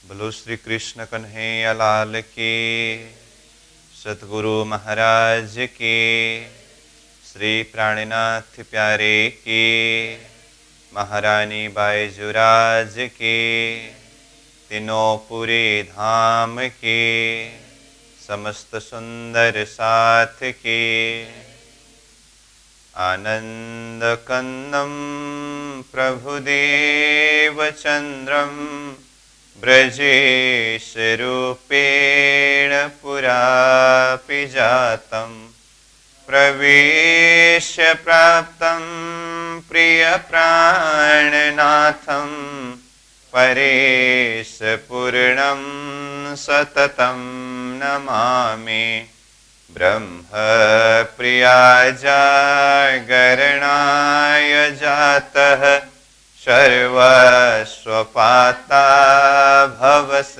बोलो श्री कृष्ण कन्हैया लाल की, सतगुरु महाराज की, श्री प्राणनाथ प्यारे की, महारानी बाईजुराज की, तीनों पूरे धाम की, समस्त सुंदर साथ की। आनंद कंदम प्रभुदेव चंद्रम ब्रजेश रूपेण पुरापि जातं प्रवेश्य प्राप्तं प्रियप्राणनाथं परेश पूर्णं सततं नमामि। ब्रह्म प्रियाजागरणाय जातः सर्वस्वपाता भवसिन्धुत्राता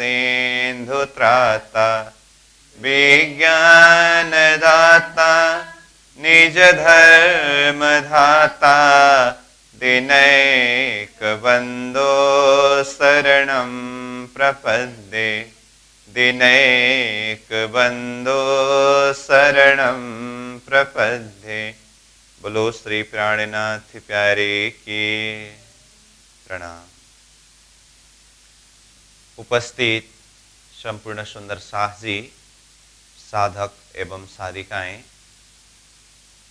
विज्ञानदाता निजधर्मधाता दिनैकबन्धो शरणं प्रपद्ये दिनैकबन्धो शरणं प्रपद्ये। बोलो श्री प्राणनाथ प्यारे की प्रणाम। उपस्थित संपूर्ण सुंदर साहसी साधक एवं साधिकाएं,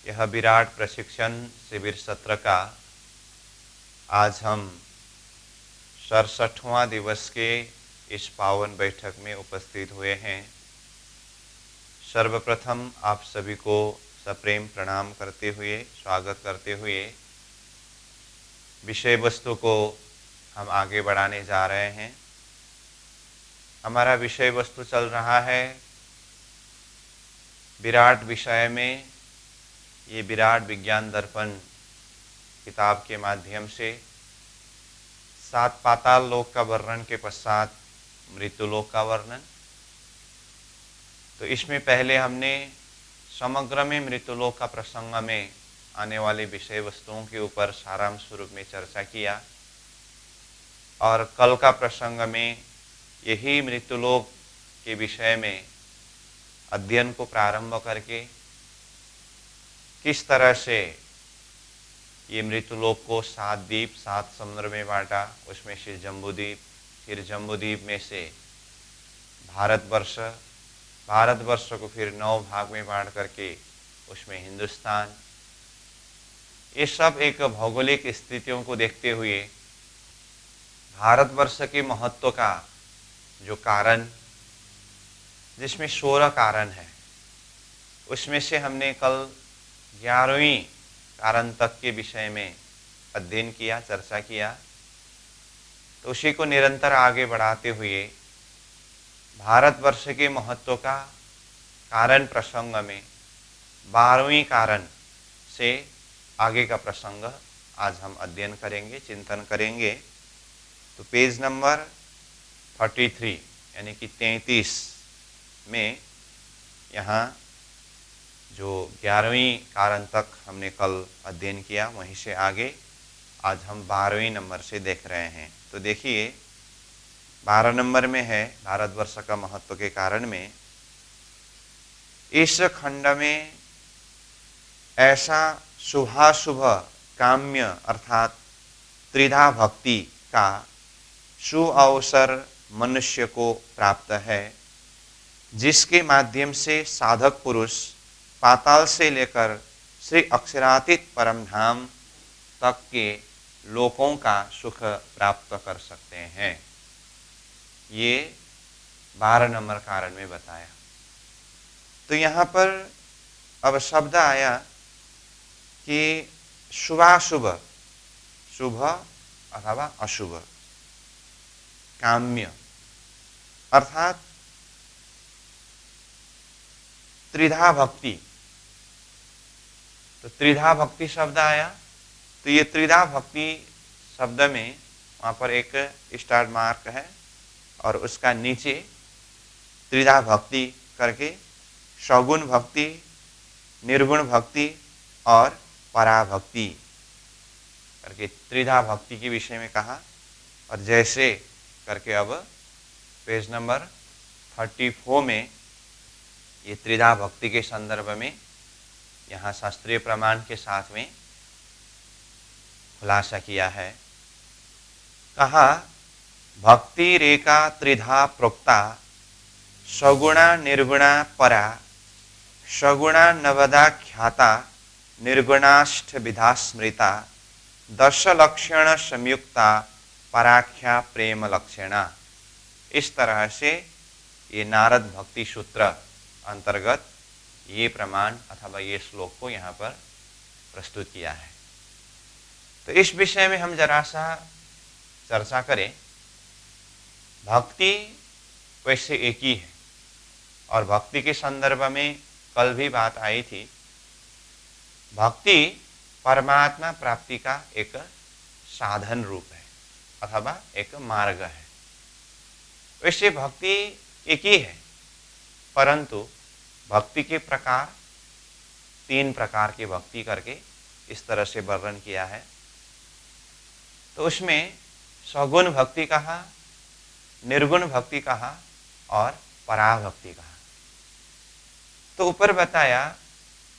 यह विराट प्रशिक्षण शिविर सत्र का आज हम 67वां दिवस के इस पावन बैठक में उपस्थित हुए हैं। सर्वप्रथम आप सभी को सप्रेम प्रणाम करते हुए, स्वागत करते हुए विषय वस्तु को हम आगे बढ़ाने जा रहे हैं। हमारा विषय वस्तु चल रहा है विराट विषय में। ये विराट विज्ञान दर्पण किताब के माध्यम से 7 पाताल लोक का वर्णन के पश्चात मृत्युलोक का वर्णन। तो इसमें पहले हमने समग्र में मृत्युलोक का प्रसंग में आने वाले विषय वस्तुओं के ऊपर सारांश स्वरूप में चर्चा किया, और कल का प्रसंग में यही मृत्युलोक के विषय में अध्ययन को प्रारंभ करके किस तरह से ये मृत्युलोक को 7 द्वीप 7 समुद्र में बांटा, उसमें से जम्बूद्वीप, फिर जम्बूद्वीप में से भारतवर्ष को फिर 9 भाग में बांट करके उसमें हिंदुस्तान, ये सब एक भौगोलिक स्थितियों को देखते हुए भारतवर्ष के महत्व का जो कारण, जिसमें 16 कारण है, उसमें से हमने कल 11वीं कारण तक के विषय में अध्ययन किया, चर्चा किया। तो उसी को निरंतर आगे बढ़ाते हुए भारतवर्ष के महत्व का कारण प्रसंग में 12वीं कारण से आगे का प्रसंग आज हम अध्ययन करेंगे, चिंतन करेंगे। तो पेज नंबर 33 यानी कि 33 में यहाँ जो 11वीं कारण तक हमने कल अध्ययन किया, वहीं से आगे आज हम 12वीं नंबर से देख रहे हैं। तो देखिए 12 नंबर में है भारतवर्ष का महत्व के कारण में, इस खंड में ऐसा शुभाशुभ काम्य अर्थात त्रिधा भक्ति का सुअवसर मनुष्य को प्राप्त है, जिसके माध्यम से साधक पुरुष पाताल से लेकर श्री अक्षरातीत परम धाम तक के लोकों का सुख प्राप्त कर सकते हैं। ये 12 नंबर कारण में बताया। तो यहाँ पर अब शब्द आया कि शुभाशुभ, शुभ अथवा अशुभ, काम्य अर्थात त्रिधा भक्ति। तो त्रिधा भक्ति शब्द आया, तो ये त्रिधा भक्ति शब्द में वहाँ पर एक स्टार मार्क है और उसका नीचे त्रिधा भक्ति करके सगुण भक्ति, निर्गुण भक्ति और पराभक्ति करके त्रिधा भक्ति के विषय में कहा। और जैसे करके अब पेज नंबर 34 में ये त्रिधा भक्ति के संदर्भ में यहाँ शास्त्रीय प्रमाण के साथ में खुलासा किया है। कहा भक्ति रेखा त्रिधा प्रोक्ता सगुणा निर्गुणा परा सगुणा नवदा ख्याता निर्गुणाष्ट विधा स्मृता दश लक्षण संयुक्ता पराख्या प्रेम लक्षणा। इस तरह से ये नारद भक्ति सूत्र अंतर्गत ये प्रमाण अथवा ये श्लोक को यहाँ पर प्रस्तुत किया है। तो इस विषय में हम जरा सा चर्चा करें। भक्ति वैसे एक ही है और भक्ति के संदर्भ में कल भी बात आई थी। भक्ति परमात्मा प्राप्ति का एक साधन रूप है अथवा एक मार्ग है। वैसे भक्ति एक ही है, परंतु भक्ति के प्रकार 3 प्रकार की भक्ति करके इस तरह से वर्णन किया है। तो उसमें सगुण भक्ति कहा, निर्गुण भक्ति कहा और पराभक्ति कहा। तो ऊपर बताया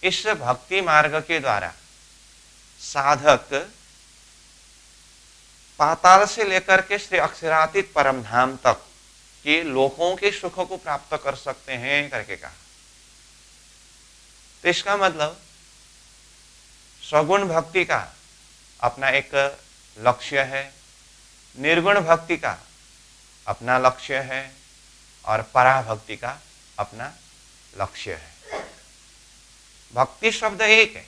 इस भक्ति मार्ग के द्वारा साधक पाताल से लेकर के श्री अक्षरातीत परम धाम तक के लोकों के सुख को प्राप्त कर सकते हैं करके कहा। तो इसका मतलब सगुण भक्ति का अपना एक लक्ष्य है, निर्गुण भक्ति का अपना लक्ष्य है और पराभक्ति का अपना लक्ष्य है। भक्ति शब्द एक है,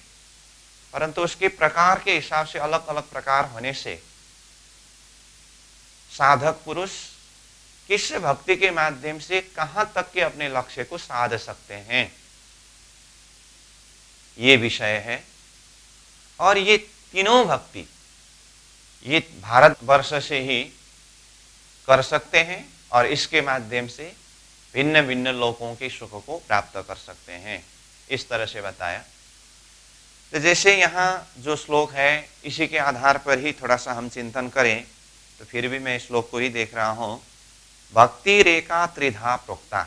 परंतु उसके प्रकार के हिसाब से अलग अलग प्रकार होने से साधक पुरुष किस भक्ति के माध्यम से कहां तक के अपने लक्ष्य को साध सकते हैं, ये विषय है। और ये तीनों भक्ति ये भारतवर्ष से ही कर सकते हैं और इसके माध्यम से भिन्न भिन्न लोकों के सुख को प्राप्त कर सकते हैं, इस तरह से बताया। तो जैसे यहाँ जो श्लोक है इसी के आधार पर ही थोड़ा सा हम चिंतन करें, तो फिर भी मैं श्लोक को ही देख रहा हूं। भक्ति रेखा त्रिधा प्रोक्ता,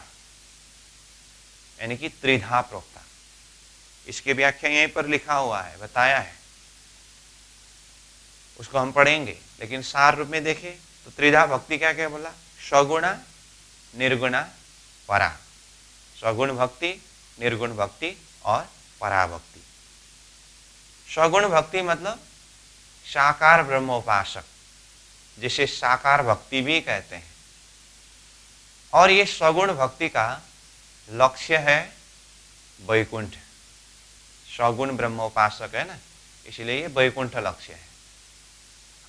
यानी कि त्रिधा प्रोक्ता, इसकी व्याख्या यहीं पर लिखा हुआ है, बताया है, उसको हम पढ़ेंगे। लेकिन सार रूप में देखें तो त्रिधा भक्ति क्या क्या बोला, सगुणा निर्गुणा परा, सगुण भक्ति, निर्गुण भक्ति और पराभक्ति। सगुण भक्ति मतलब साकार ब्रह्मोपासक, जिसे साकार भक्ति भी कहते हैं। और ये सगुण भक्ति का लक्ष्य है वैकुंठ, सगुण ब्रह्मोपासक है ना, इसलिए ये वैकुंठ लक्ष्य है।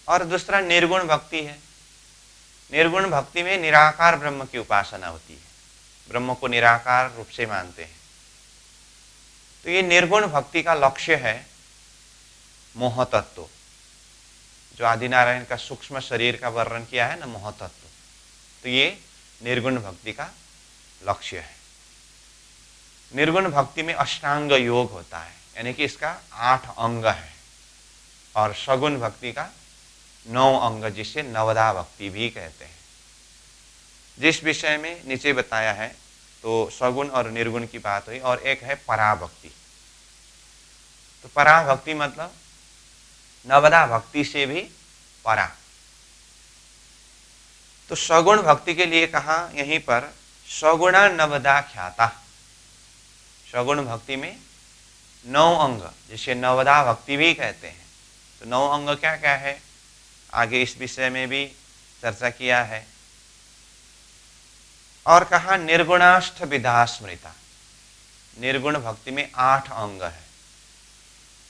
और दूसरा निर्गुण भक्ति है। निर्गुण भक्ति में निराकार ब्रह्म की उपासना होती है, ब्रह्म को निराकार रूप से मानते हैं। तो ये निर्गुण भक्ति का लक्ष्य है मोह तत्व, जो आदिनारायण का सूक्ष्म शरीर का वर्णन किया है ना, मोह तत्व। तो ये निर्गुण भक्ति का लक्ष्य है। निर्गुण भक्ति में अष्टांग योग होता है, यानी कि इसका 8 अंग है। और सगुण भक्ति का 9 अंग, जिसे नवदा भक्ति भी कहते हैं। जिस विषय में नीचे बताया है, तो सगुण और निर्गुण की बात हुई। और एक है पराभक्ति। तो पराभक्ति मतलब नवदा भक्ति से भी परा। तो सगुण भक्ति के लिए कहा यहीं पर सगुणा नवदा ख्याता। सगुण भक्ति में 9 अंग, जिसे नवदा भक्ति भी कहते हैं। तो 9 अंग क्या क्या है, आगे इस विषय में भी चर्चा किया है। और कहा निर्गुणाष्ट विधा स्मृता, निर्गुण भक्ति में 8 अंग है।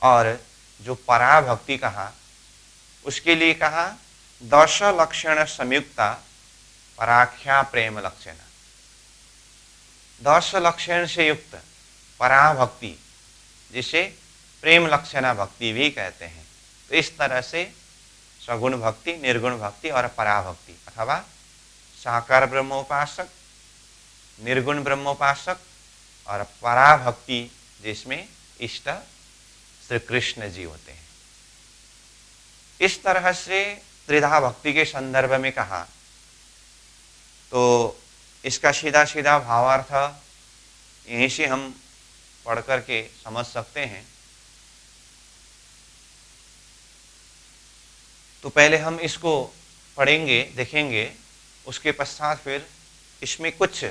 और जो पराभक्ति कहा उसके लिए कहा 10 लक्षण संयुक्ता पराख्या प्रेम लक्षण। 10 लक्षण से युक्त पराभक्ति, जिसे प्रेम लक्षणा भक्ति भी कहते हैं। तो इस तरह से सगुण भक्ति, निर्गुण भक्ति और पराभक्ति अथवा साकार ब्रह्मोपासक, निर्गुण ब्रह्मोपासक और पराभक्ति, जिसमें इष्ट श्री कृष्ण जी होते हैं। इस तरह से त्रिधा भक्ति के संदर्भ में कहा तो इसका सीधा सीधा भावार्थ यहीं से हम पढ़ करके समझ सकते हैं। तो पहले हम इसको पढ़ेंगे, देखेंगे, उसके पश्चात फिर इसमें कुछ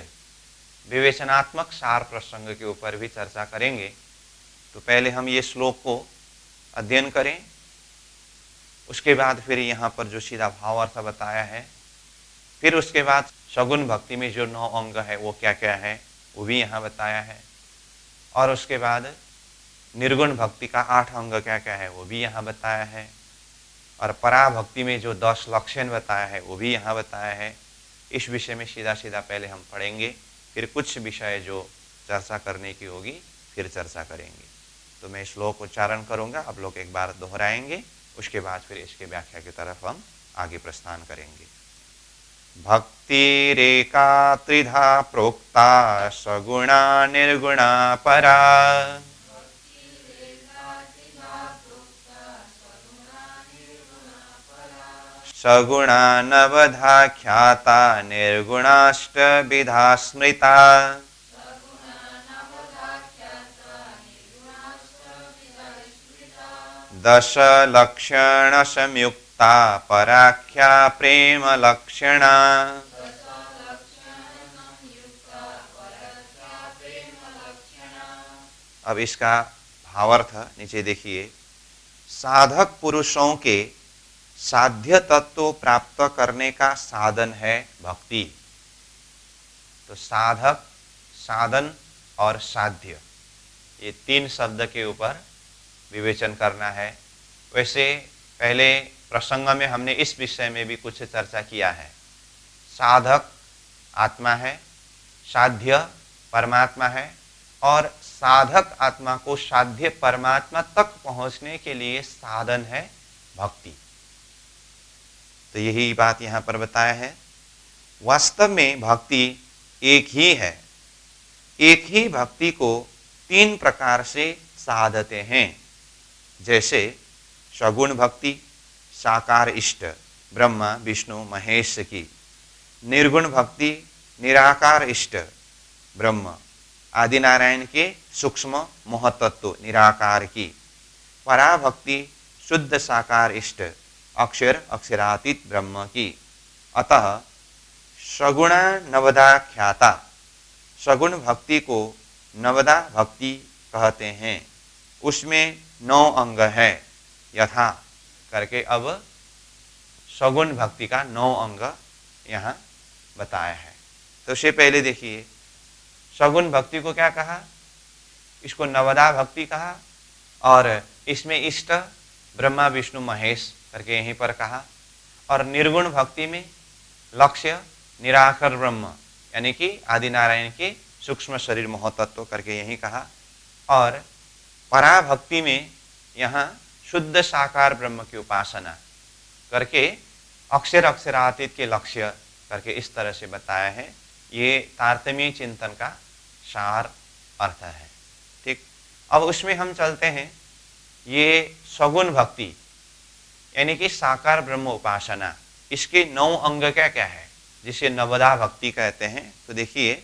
विवेचनात्मक सार प्रसंग के ऊपर भी चर्चा करेंगे। तो पहले हम ये श्लोक को अध्ययन करें, उसके बाद फिर यहाँ पर जो सीधा भावार्थ बताया है, फिर उसके बाद सगुण भक्ति में जो 9 अंग है वो क्या क्या है वो भी यहाँ बताया है, और उसके बाद निर्गुण भक्ति का 8 अंग क्या क्या है वो भी यहाँ बताया है, और पराभक्ति में जो 10 लक्षण बताया है वो भी यहाँ बताया है। इस विषय में सीधा सीधा पहले हम पढ़ेंगे, फिर कुछ विषय जो चर्चा करने की होगी फिर चर्चा करेंगे। तो मैं श्लोक उच्चारण करूँगा, आप लोग एक बार दोहराएंगे, उसके बाद फिर इसके व्याख्या की तरफ हम आगे प्रस्थान करेंगे। भक्तिरेका त्रिधा प्रोक्ता सगुणा निर्गुणा परा, सगुणा नवधा ख्याता निर्गुणाष्टविधा स्मृता, दश लक्षण संयुक्ता पराख्या प्रेम लक्षणा। अब इसका भावार्थ नीचे देखिए। साधक पुरुषों के साध्य तत्व प्राप्त करने का साधन है भक्ति। तो साधक, साधन और साध्य, ये 3 शब्द के ऊपर विवेचन करना है। वैसे पहले प्रसंग में हमने इस विषय में भी कुछ चर्चा किया है। साधक आत्मा है, साध्य परमात्मा है, और साधक आत्मा को साध्य परमात्मा तक पहुंचने के लिए साधन है भक्ति। तो यही बात यहाँ पर बताया है। वास्तव में भक्ति एक ही है। एक ही भक्ति को 3 प्रकार से साधते हैं। जैसे सगुण भक्ति साकार इष्ट ब्रह्मा विष्णु महेश की, निर्गुण भक्ति निराकार इष्ट ब्रह्म आदि नारायण के सूक्ष्म महतत्व निराकार की, पराभक्ति शुद्ध साकार इष्ट अक्षर अक्षरातीत ब्रह्म की। अतः सगुणा नवदा ख्याता, सगुण भक्ति को नवदा भक्ति कहते हैं। उसमें 9 अंग है यथा करके। अब सगुण भक्ति का 9 अंग यहाँ बताया है। तो उससे पहले देखिए, सगुण भक्ति को क्या कहा, इसको नवदा भक्ति कहा, और इसमें इष्ट ब्रह्मा विष्णु महेश करके यहीं पर कहा। और निर्गुण भक्ति में लक्ष्य निराकार ब्रह्म यानी कि आदि नारायण के सूक्ष्म शरीर महतत्व करके यहीं कहा। और पराभक्ति में यहाँ शुद्ध साकार ब्रह्म की उपासना करके अक्षर अक्षरातीत के लक्ष्य करके इस तरह से बताया है। ये तारतम्य चिंतन का सार अर्थ है। ठीक, अब उसमें हम चलते हैं। ये सगुण भक्ति यानी कि साकार ब्रह्म उपासना, इसके 9 अंग क्या क्या है जिसे नवदा भक्ति कहते हैं। तो देखिए,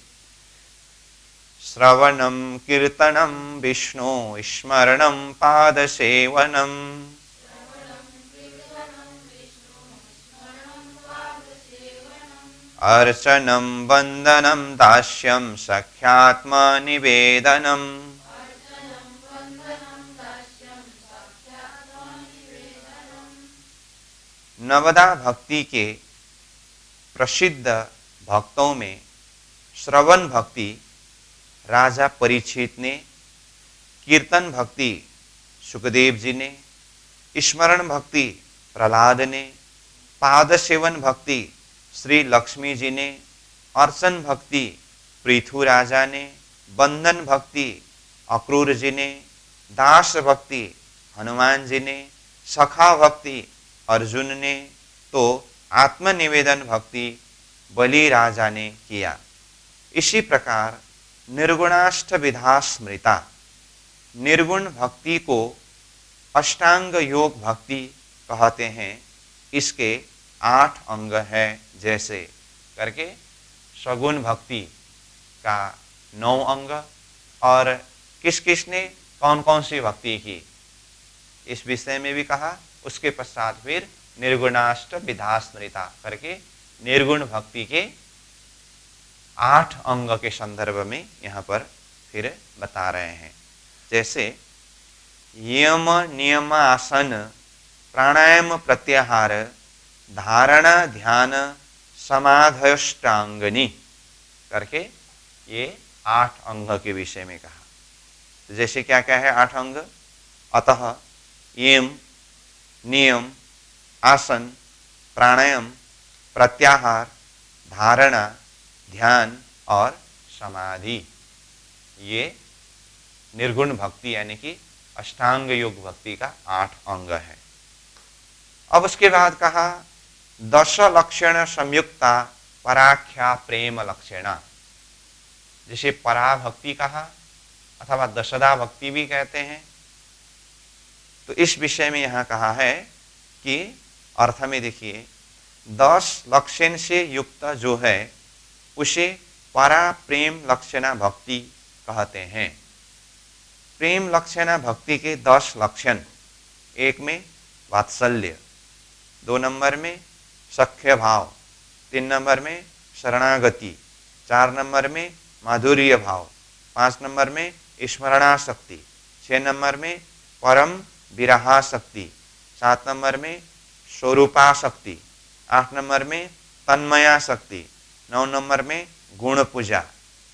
श्रवणम कीर्तनम विष्णु स्मरणम पाद सेवनम, अर्चनम वंदनम दास्यम सख्यात्म निवेदनम। नवदा भक्ति के प्रसिद्ध भक्तों में श्रवण भक्ति राजा परीक्षित ने, कीर्तन भक्ति सुखदेव जी ने, स्मरण भक्ति प्रहलाद ने, पाद सेवन भक्ति श्री लक्ष्मी जी ने, अर्चन भक्ति पृथु राजा ने, बंधन भक्ति अक्रूर जी ने, दास भक्ति हनुमान जी ने, सखा भक्ति अर्जुन ने, तो आत्मनिवेदन भक्ति बलि राजा ने किया। इसी प्रकार निर्गुणाष्टविधा स्मृता, निर्गुण भक्ति को अष्टांग योग भक्ति कहते हैं। इसके 8 अंग हैं जैसे करके सगुण भक्ति का 9 अंग और किस किसने कौन कौन सी भक्ति की इस विषय में भी कहा। उसके पश्चात फिर निर्गुणाष्ट विधा स्मृता करके निर्गुण भक्ति के 8 अंग के संदर्भ में यहाँ पर फिर बता रहे हैं। जैसे यम नियम आसन प्राणायाम प्रत्याहार धारणा ध्यान समाधयष्टांगनी करके ये 8 अंग के विषय में कहा। तो जैसे क्या क्या है 8 अंग, अतः यम नियम आसन प्राणायाम प्रत्याहार धारणा ध्यान और समाधि, ये निर्गुण भक्ति यानी कि अष्टांग योग भक्ति का 8 अंग है। अब उसके बाद कहा 10 लक्षण संयुक्ता पराख्या प्रेम लक्षणा, जिसे पराभक्ति कहा अथवा दशदा भक्ति भी कहते हैं। तो इस विषय में यहाँ कहा है कि अर्थ में देखिए 10 लक्षण से युक्त जो है उसे परा प्रेम लक्षणा भक्ति कहते हैं। प्रेम लक्षणा भक्ति के 10 लक्षण, एक में वात्सल्य, 2 नंबर में सख्य भाव, 3 नंबर में शरणागति, 4 नंबर में माधुर्य भाव, 5 नंबर में स्मरणाशक्ति, 6 नंबर में परम विरहाशक्ति, 7 नंबर में स्वरूपाशक्ति, 8 नंबर में तन्मया शक्ति, 9 नंबर में गुण पूजा,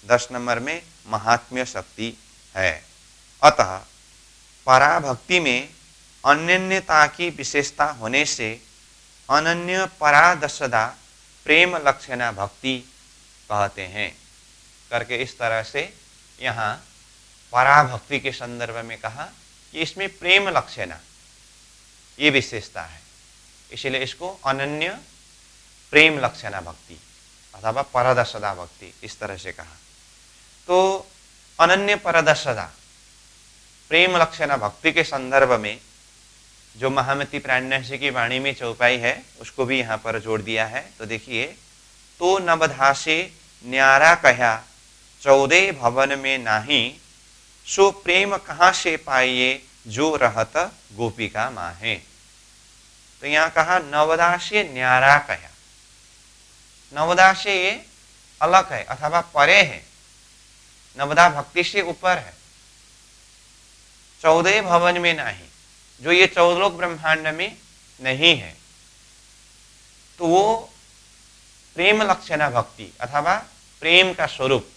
10 नंबर में महात्म्य शक्ति है। अतः पराभक्ति में अनन्यता की विशेषता होने से अनन्य परादशदा प्रेम लक्षणा भक्ति कहते हैं करके इस तरह से यहाँ पराभक्ति के संदर्भ में कहा कि इसमें प्रेम लक्षणा ये विशेषता है, इसलिए इसको अनन्य प्रेम लक्षणा भक्ति अथवा परदशदा भक्ति इस तरह से कहा। तो अनन्य परदशदा प्रेम लक्षणा भक्ति के संदर्भ में जो महामती प्राणन्यासी की वाणी में चौपाई है उसको भी यहाँ पर जोड़ दिया है। तो देखिए, तो नवधासे न्यारा कहा 14 भवन में नाही, सो प्रेम कहाँ से पाइए जो रहत गोपिका माहे। तो यहाँ कहा नवदासे न्यारा कहा, नवदासे ये अलग है अथवा परे है, नवदा भक्ति से ऊपर है। 14 भवन में नहीं, जो ये 14 लोक ब्रह्मांड में नहीं है, तो वो प्रेम लक्षणा भक्ति अथवा प्रेम का स्वरूप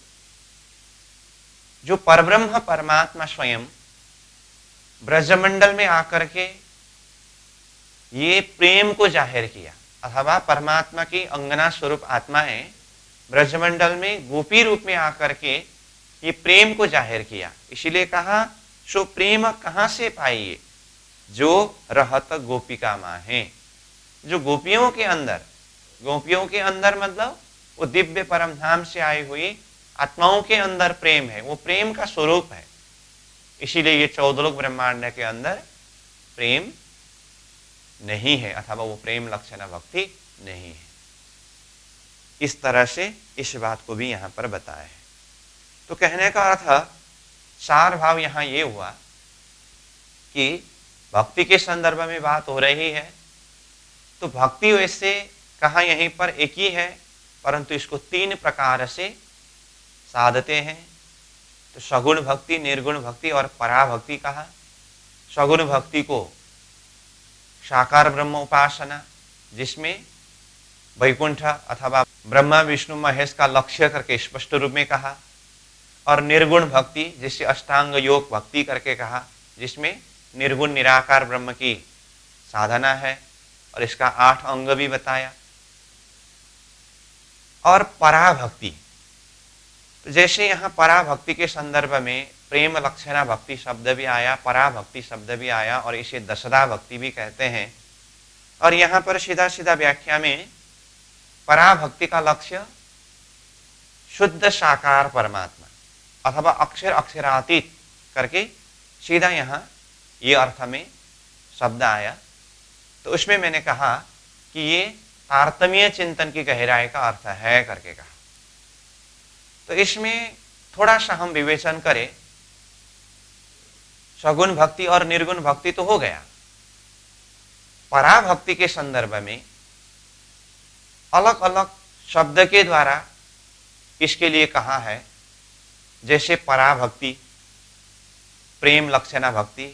जो परब्रह्म परमात्मा स्वयं ब्रजमंडल में आकर के ये प्रेम को जाहिर किया, अथवा परमात्मा की अंगना स्वरूप आत्माएं ब्रजमंडल में गोपी रूप में आकर के ये प्रेम को जाहिर किया। इसीलिए कहा सो प्रेम कहाँ से पाइए जो रहत गोपिका माँ है। जो गोपियों के अंदर मतलब वो दिव्य परम धाम से आई हुई आत्माओं के अंदर प्रेम है, वो प्रेम का स्वरूप है। इसीलिए ये 14 लोक ब्रह्मांड के अंदर प्रेम नहीं है अथवा वो प्रेम लक्षणा भक्ति नहीं है। इस तरह से इस बात को भी यहाँ पर बताया है। तो कहने का अर्थ सार भाव यहाँ ये हुआ कि भक्ति के संदर्भ में बात हो रही है, तो भक्ति वैसे कहा यहीं पर एक ही है, परंतु इसको 3 प्रकार से साधते हैं। तो सगुण भक्ति, निर्गुण भक्ति और पराभक्ति कहा। सगुण भक्ति को साकार ब्रह्म उपासना, जिसमें वैकुंठ अथवा ब्रह्मा विष्णु महेश का लक्ष्य करके स्पष्ट रूप में कहा, और निर्गुण भक्ति जिसे अष्टांग योग भक्ति करके कहा, जिसमें निर्गुण निराकार ब्रह्म की साधना है और इसका 8 अंग भी बताया। और पराभक्ति, तो जैसे यहाँ पराभक्ति के संदर्भ में प्रेम लक्षणा भक्ति शब्द भी आया, पराभक्ति शब्द भी आया, और इसे दशदा भक्ति भी कहते हैं। और यहाँ पर सीधा सीधा व्याख्या में पराभक्ति का लक्ष्य शुद्ध साकार परमात्मा अथवा अक्षर अक्षरातीत करके सीधा यहाँ ये अर्थ में शब्द आया। तो उसमें मैंने कहा कि ये तारतम्य चिंतन की गहराई का अर्थ है करके कहा। तो इसमें थोड़ा सा हम विवेचन करें, सगुण भक्ति और निर्गुण भक्ति तो हो गया, पराभक्ति के संदर्भ में अलग अलग शब्द के द्वारा इसके लिए कहा है। जैसे पराभक्ति, प्रेम लक्षणा भक्ति,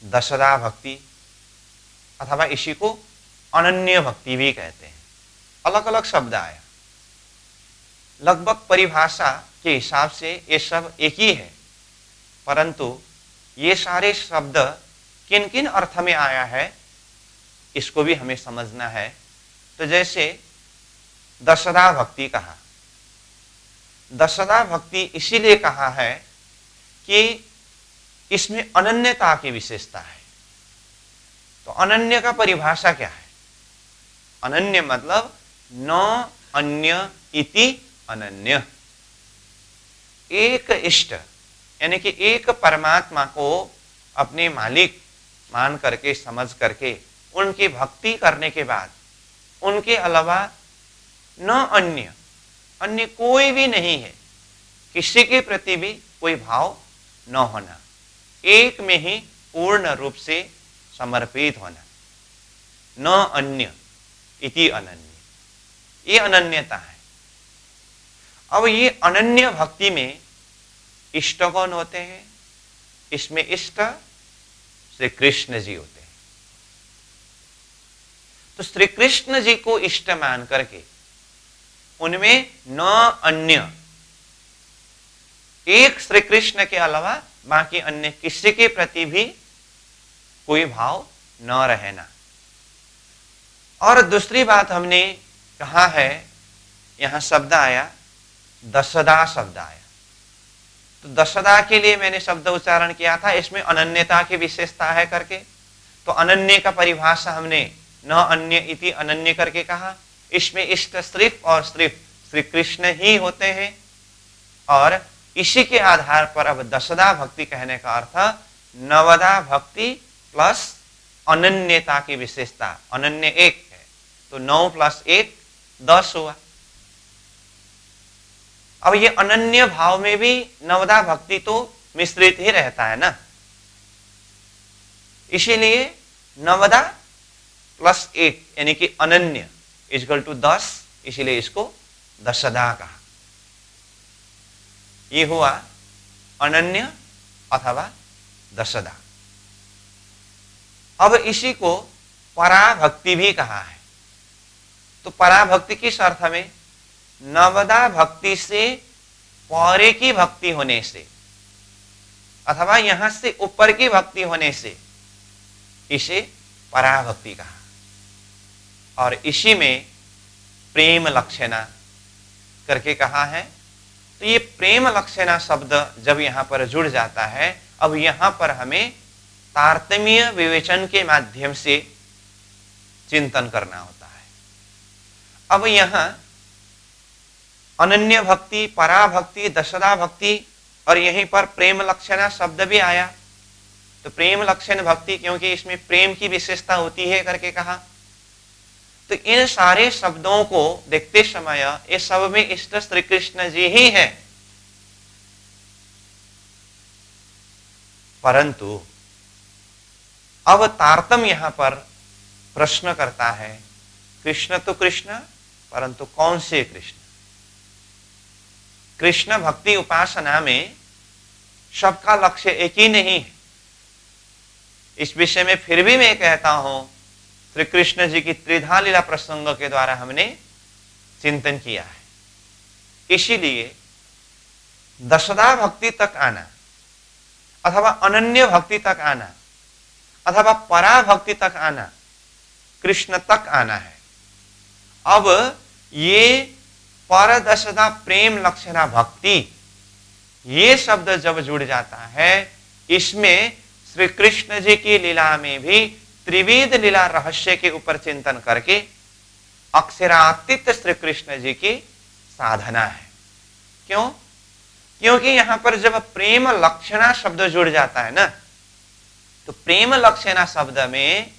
दशदा भक्ति, अथवा इसी को अनन्य भक्ति भी कहते हैं। अलग अलग शब्द आया, लगभग परिभाषा के हिसाब से ये सब एक ही है, परंतु ये सारे शब्द किन किन अर्थ में आया है इसको भी हमें समझना है। तो जैसे दशदा भक्ति कहा, दशदा भक्ति इसीलिए कहा है कि इसमें अनन्यता की विशेषता है। तो अनन्य का परिभाषा क्या है? अनन्य मतलब न अन्य इति अनन्य, एक इष्ट यानी कि एक परमात्मा को अपने मालिक मान करके समझ करके उनकी भक्ति करने के बाद उनके अलावा न अन्य, अन्य कोई भी नहीं है, किसी के प्रति भी कोई भाव न होना, एक में ही पूर्ण रूप से समर्पित होना, न अन्य इति अनन्य, ये अनन्यता है। अब ये अनन्य भक्ति में इष्ट कौन होते हैं? इसमें इष्ट श्री कृष्ण जी होते हैं। तो श्री कृष्ण जी को इष्ट मान करके उनमें न अन्य, एक श्री कृष्ण के अलावा बाकी अन्य किसी के प्रति भी कोई भाव न रहना। और दूसरी बात हमने कहा है, यहां शब्द आया दशदा शब्द आया। तो दशदा के लिए मैंने शब्द उच्चारण किया था, इसमें अनन्यता की विशेषता है करके। तो अनन्य का परिभाषा हमने न अन्य इति अनन्य करके कहा। इसमें इष्ट सिर्फ और सिर्फ श्री कृष्ण ही होते हैं, और इसी के आधार पर अब दशदा भक्ति कहने का अर्थ नवदा भक्ति प्लस अनन्यता की विशेषता। अनन्य एक है तो 9 + 1 10 हुआ। अब ये अनन्य भाव में भी नवदा भक्ति तो मिश्रित ही रहता है ना, इसीलिए नवदा + 1 यानी कि अनन्य = 10, इसीलिए इसको दशदा कहा। ये हुआ अनन्य अथवा दशदा। अब इसी को पराभक्ति भी कहा है। तो पराभक्ति किस अर्थ में? नवदा भक्ति से परे की भक्ति होने से अथवा यहां से ऊपर की भक्ति होने से इसे पराभक्ति कहा। और इसी में प्रेम लक्षणा करके कहा है। तो ये प्रेम लक्षणा शब्द जब यहां पर जुड़ जाता है, अब यहां पर हमें तारतम्य विवेचन के माध्यम से चिंतन करना होता है। अब यहां अनन्य भक्ति, पराभक्ति, दशदा भक्ति और यहीं पर प्रेम लक्षणा शब्द भी आया। तो प्रेम लक्षण भक्ति क्योंकि इसमें प्रेम की विशेषता होती है करके कहा। तो इन सारे शब्दों को देखते समय ये सब में इष्ट श्री कृष्ण जी ही है, परंतु अब तारतम्य यहां पर प्रश्न करता है, कृष्ण तो कृष्ण, परंतु कौन से कृष्ण? कृष्ण भक्ति उपासना में सबका लक्ष्य एक ही नहीं है। इस विषय में फिर भी मैं कहता हूं, श्री कृष्ण जी की त्रिधा लीला प्रसंग के द्वारा हमने चिंतन किया है। इसीलिए दशदा भक्ति तक आना अथवा अनन्य भक्ति तक आना अथवा पराभक्ति तक आना, कृष्ण तक आना है। अब ये पर दशदा प्रेम लक्षणा भक्ति, ये शब्द जब जुड़ जाता है, इसमें श्री कृष्ण जी की लीला में भी त्रिविध लीला रहस्य के ऊपर चिंतन करके अक्षरातीत श्री कृष्ण जी की साधना है। क्यों? क्योंकि यहां पर जब प्रेम लक्षणा शब्द जुड़ जाता है ना, तो प्रेम लक्षणा शब्द में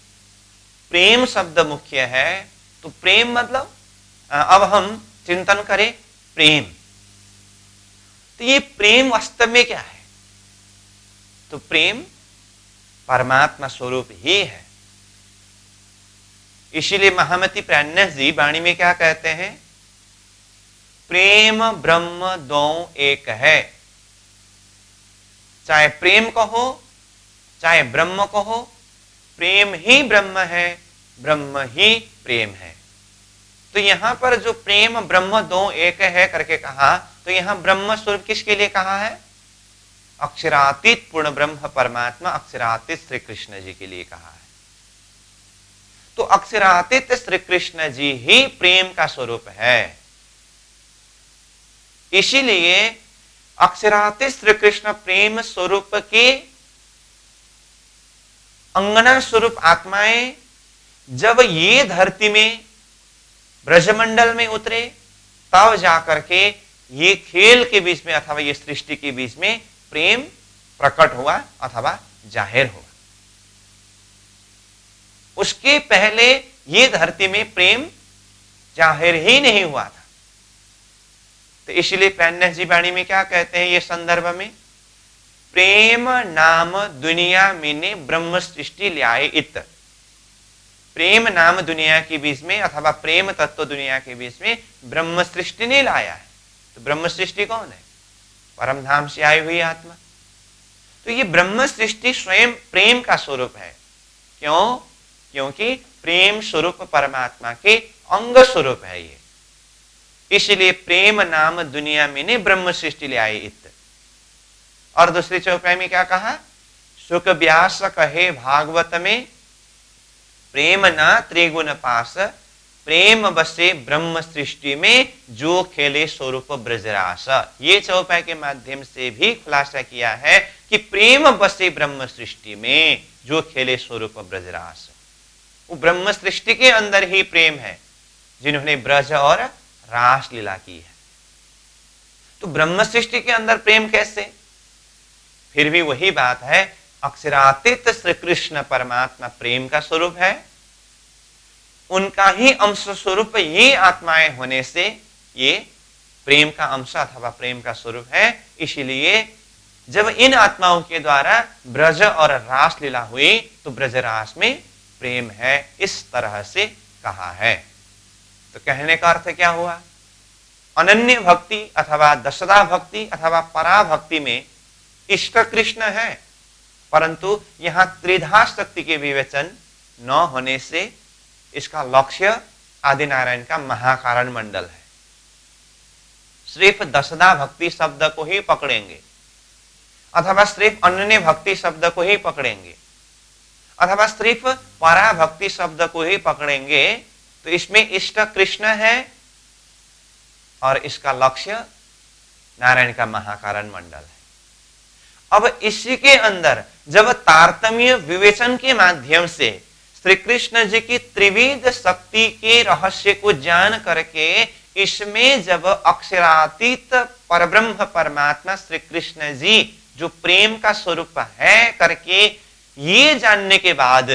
प्रेम शब्द मुख्य है। तो प्रेम मतलब अब हम चिंतन करें प्रेम, तो ये प्रेम वास्तव में क्या है? तो प्रेम परमात्मा स्वरूप ही है। इसीलिए महामती प्राणनाथ जी वाणी में क्या कहते हैं? प्रेम ब्रह्म दो एक है। चाहे प्रेम कहो चाहे ब्रह्म कहो, प्रेम ही ब्रह्म है, ब्रह्म ही प्रेम है। तो यहां पर जो प्रेम ब्रह्म दो एक है करके कहा, तो यहां ब्रह्म स्वरूप किसके लिए कहा है? अक्षरातीत पूर्ण ब्रह्म परमात्मा अक्षरातीत श्री कृष्ण जी के लिए कहा है। तो अक्षरातीत श्री कृष्ण जी ही प्रेम का स्वरूप है। इसीलिए अक्षरातीत श्री कृष्ण प्रेम स्वरूप के अंगना स्वरूप आत्माएं जब ये धरती में ब्रजमंडल में उतरे, तब जाकर के ये खेल के बीच में अथवा ये सृष्टि के बीच में प्रेम प्रकट हुआ अथवा जाहिर हुआ। उसके पहले ये धरती में प्रेम जाहिर ही नहीं हुआ था। तो इसलिए प्राणनाथ जी वाणी में क्या कहते हैं ये संदर्भ में? प्रेम नाम दुनिया मैंने ब्रह्म सृष्टि ल्याए इत। प्रेम नाम दुनिया के बीच में अथवा प्रेम तत्व दुनिया के बीच में ब्रह्म सृष्टि ने लाया है। तो ब्रह्म सृष्टि कौन है? परम धाम से आई हुई आत्मा। तो ये ब्रह्म सृष्टि स्वयं प्रेम का स्वरूप है। क्यों? क्योंकि प्रेम स्वरूप परमात्मा के अंग स्वरूप है ये। इसलिए प्रेम नाम दुनिया में ने ब्रह्म सृष्टि ले आई इत। और दूसरी चौपाई में क्या कहा? सुख व्यास कहे भागवत में, प्रेम ना त्रिगुण पास, प्रेम बसे ब्रह्म सृष्टि में, जो खेले स्वरूप ब्रजरास। ये चौपाई के माध्यम से भी खुलासा किया है कि प्रेम बसे ब्रह्म सृष्टि में, जो खेले स्वरूप ब्रजरास। वो ब्रह्म सृष्टि के अंदर ही प्रेम है, जिन्होंने ब्रज और रास लीला की है। तो ब्रह्म सृष्टि के अंदर प्रेम कैसे? फिर भी वही बात है, अक्षरातीत श्री कृष्ण परमात्मा प्रेम का स्वरूप है। उनका ही अंश स्वरूप ये आत्माएं होने से ये प्रेम का अंश अथवा प्रेम का स्वरूप है। इसीलिए जब इन आत्माओं के द्वारा ब्रज और रास लीला हुई, तो ब्रज रास में प्रेम है, इस तरह से कहा है। तो कहने का अर्थ क्या हुआ? अनन्य भक्ति अथवा दशदा भक्ति अथवा परा भक्ति में इष्ट कृष्ण है, परंतु यहां त्रिधा शक्ति के विवेचन न होने से इसका लक्ष्य आदिनारायण का महाकारण मंडल है। सिर्फ दशदा भक्ति शब्द को ही पकड़ेंगे अथवा सिर्फ अनन्य भक्ति शब्द को ही पकड़ेंगे अथवा सिर्फ परा भक्ति शब्द को ही पकड़ेंगे, तो इसमें इष्ट कृष्ण है और इसका लक्ष्य नारायण का महाकारण मंडल है। अब इसी के अंदर जब तारतम्य विवेचन के माध्यम से श्री कृष्ण जी की त्रिविध शक्ति के रहस्य को जान करके इसमें जब अक्षरातीत परब्रह्म परमात्मा श्री कृष्ण जी जो प्रेम का स्वरूप है करके ये जानने के बाद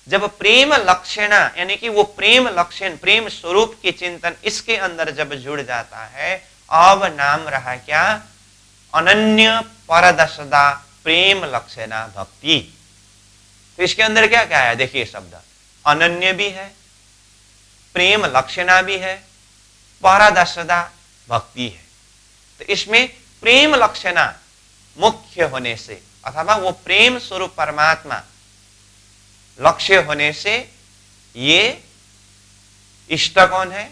जब प्रेम लक्षणा यानी कि वो प्रेम लक्षण प्रेम स्वरूप के चिंतन इसके अंदर जब जुड़ जाता है, अब नाम रहा क्या? अनन्य परदशदा प्रेम लक्षणा भक्ति। तो इसके अंदर क्या क्या है? देखिए शब्द अनन्य भी है, प्रेम लक्षणा भी है, परदशदा भक्ति है। तो इसमें प्रेम लक्षणा मुख्य होने से अथवा वो प्रेम स्वरूप परमात्मा लक्ष्य होने से ये इष्ट कौन है?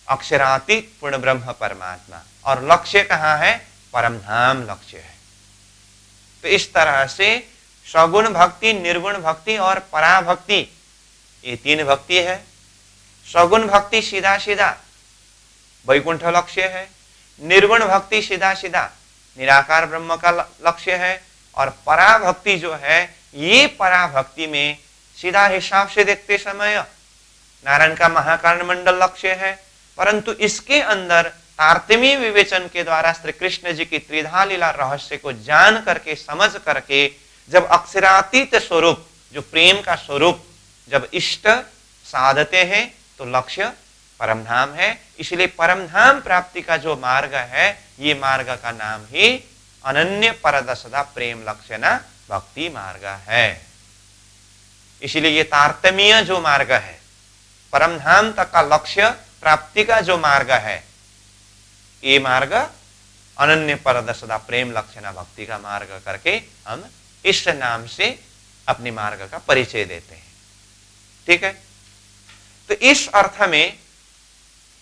अक्षरातीत पूर्ण ब्रह्म परमात्मा। और लक्ष्य कहां है? परम धाम लक्ष्य है। तो इस तरह से सगुण भक्ति, निर्गुण भक्ति और पराभक्ति ये तीन भक्ति है। सगुण भक्ति सीधा सीधा वैकुंठ लक्ष्य है, निर्गुण भक्ति सीधा सीधा निराकार ब्रह्म का लक्ष्य है, और पराभक्ति जो है ये पराभक्ति में सीधा हिसाब से देखते समय नारायण का महाकारण मंडल लक्ष्य है। परंतु इसके अंदर तारतम्य विवेचन के द्वारा श्री कृष्ण जी की त्रिधा लीला रहस्य को जान करके समझ करके जब अक्षरातीत स्वरूप जो प्रेम का स्वरूप जब इष्ट साधते हैं, तो लक्ष्य परम धाम है। इसलिए परम धाम प्राप्ति का जो मार्ग है, ये मार्ग का नाम ही अनन्य परदसदा प्रेम लक्षण भक्ति मार्ग है। इसलिए ये तारतम्य जो मार्ग है, परम धाम तक का लक्ष्य प्राप्ति का जो मार्ग है, ये मार्ग अनन्य परदसदा प्रेम लक्षण भक्ति का मार्ग करके हम इस नाम से अपने मार्ग का परिचय देते हैं। ठीक है, तो इस अर्थ में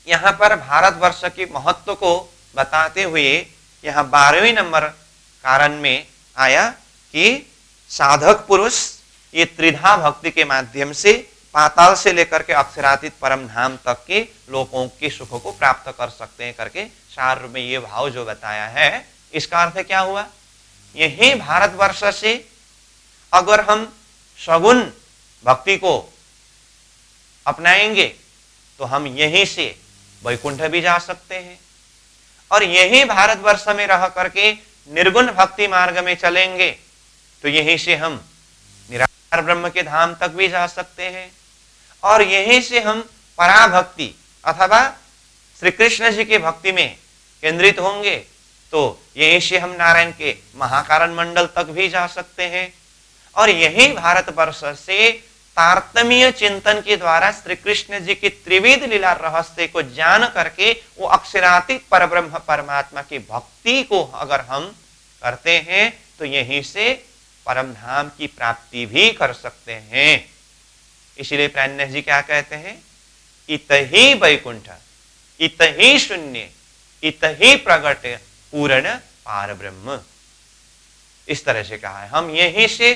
यहां पर भारतवर्ष के महत्व को बताते हुए यहां 12वें नंबर कारण में आया कि साधक पुरुष ये त्रिधा भक्ति के माध्यम से पाताल से लेकर के अक्षरातीत परम धाम तक के लोगों के सुख को प्राप्त कर सकते हैं करके सार में ये भाव जो बताया है, इसका अर्थ क्या हुआ? यही भारतवर्ष से अगर हम सगुण भक्ति को अपनाएंगे तो हम यहीं से वैकुंठ भी जा सकते हैं, और यही भारतवर्ष में रह करके निर्गुण भक्ति मार्ग में चलेंगे तो यहीं से हम निराकार ब्रह्म के धाम तक भी जा सकते हैं, और यहीं से हम पराभक्ति अथवा श्री कृष्ण जी की भक्ति में केंद्रित होंगे तो यहीं से हम नारायण के महाकारण मंडल तक भी जा सकते हैं, और यही भारतवर्ष से तारतम्य चिंतन के द्वारा श्री कृष्ण जी की त्रिविध लीला रहस्य को जान करके वो अक्षरातीत परब्रह्म परमात्मा की भक्ति को अगर हम करते हैं तो यहीं से परम धाम की प्राप्ति भी कर सकते हैं। इसलिए प्राणनाथ जी क्या कहते हैं? इत ही वैकुंठ, इत ही शून्य, इत ही प्रगट पूर्ण पार ब्रह्म। इस तरह से कहा है, हम यहीं से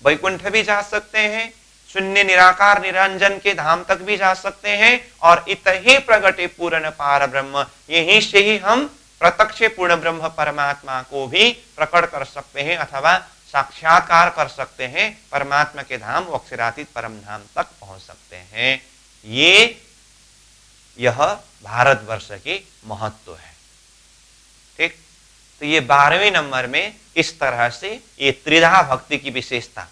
वैकुंठ भी जा सकते हैं, शून्य निराकार निरंजन के धाम तक भी जा सकते हैं, और इत ही प्रगटे पूर्ण पार ब्रह्म, यहीं से ही हम प्रत्यक्ष पूर्ण ब्रह्म परमात्मा को भी प्रकट कर सकते हैं अथवा साक्षात्कार कर सकते हैं, परमात्मा के धाम अक्षरातीत परम धाम तक पहुंच सकते हैं। यह भारतवर्ष की महत्व है। ठीक, तो ये 12वें नंबर में इस तरह से ये त्रिधा भक्ति की विशेषता,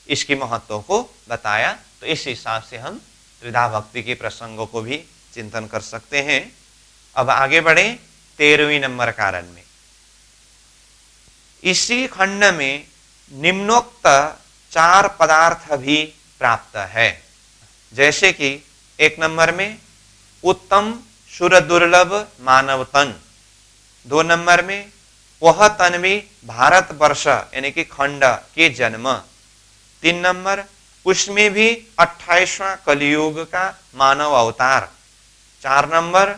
इसकी महत्व को बताया। तो इस हिसाब से हम त्रिधा भक्ति के प्रसंगों को भी चिंतन कर सकते हैं। अब आगे बढ़े 13वें नंबर कारण में। इसी खंड में निम्नोक्त 4 पदार्थ भी प्राप्त है, जैसे कि 1 नंबर में उत्तम सुर दुर्लभ मानव तन, 2 नंबर में वह तन भी भारतवर्ष यानी कि खंड के जन्म, 3 नंबर उसमें भी 28वां कलियुग का मानव अवतार, 4 नंबर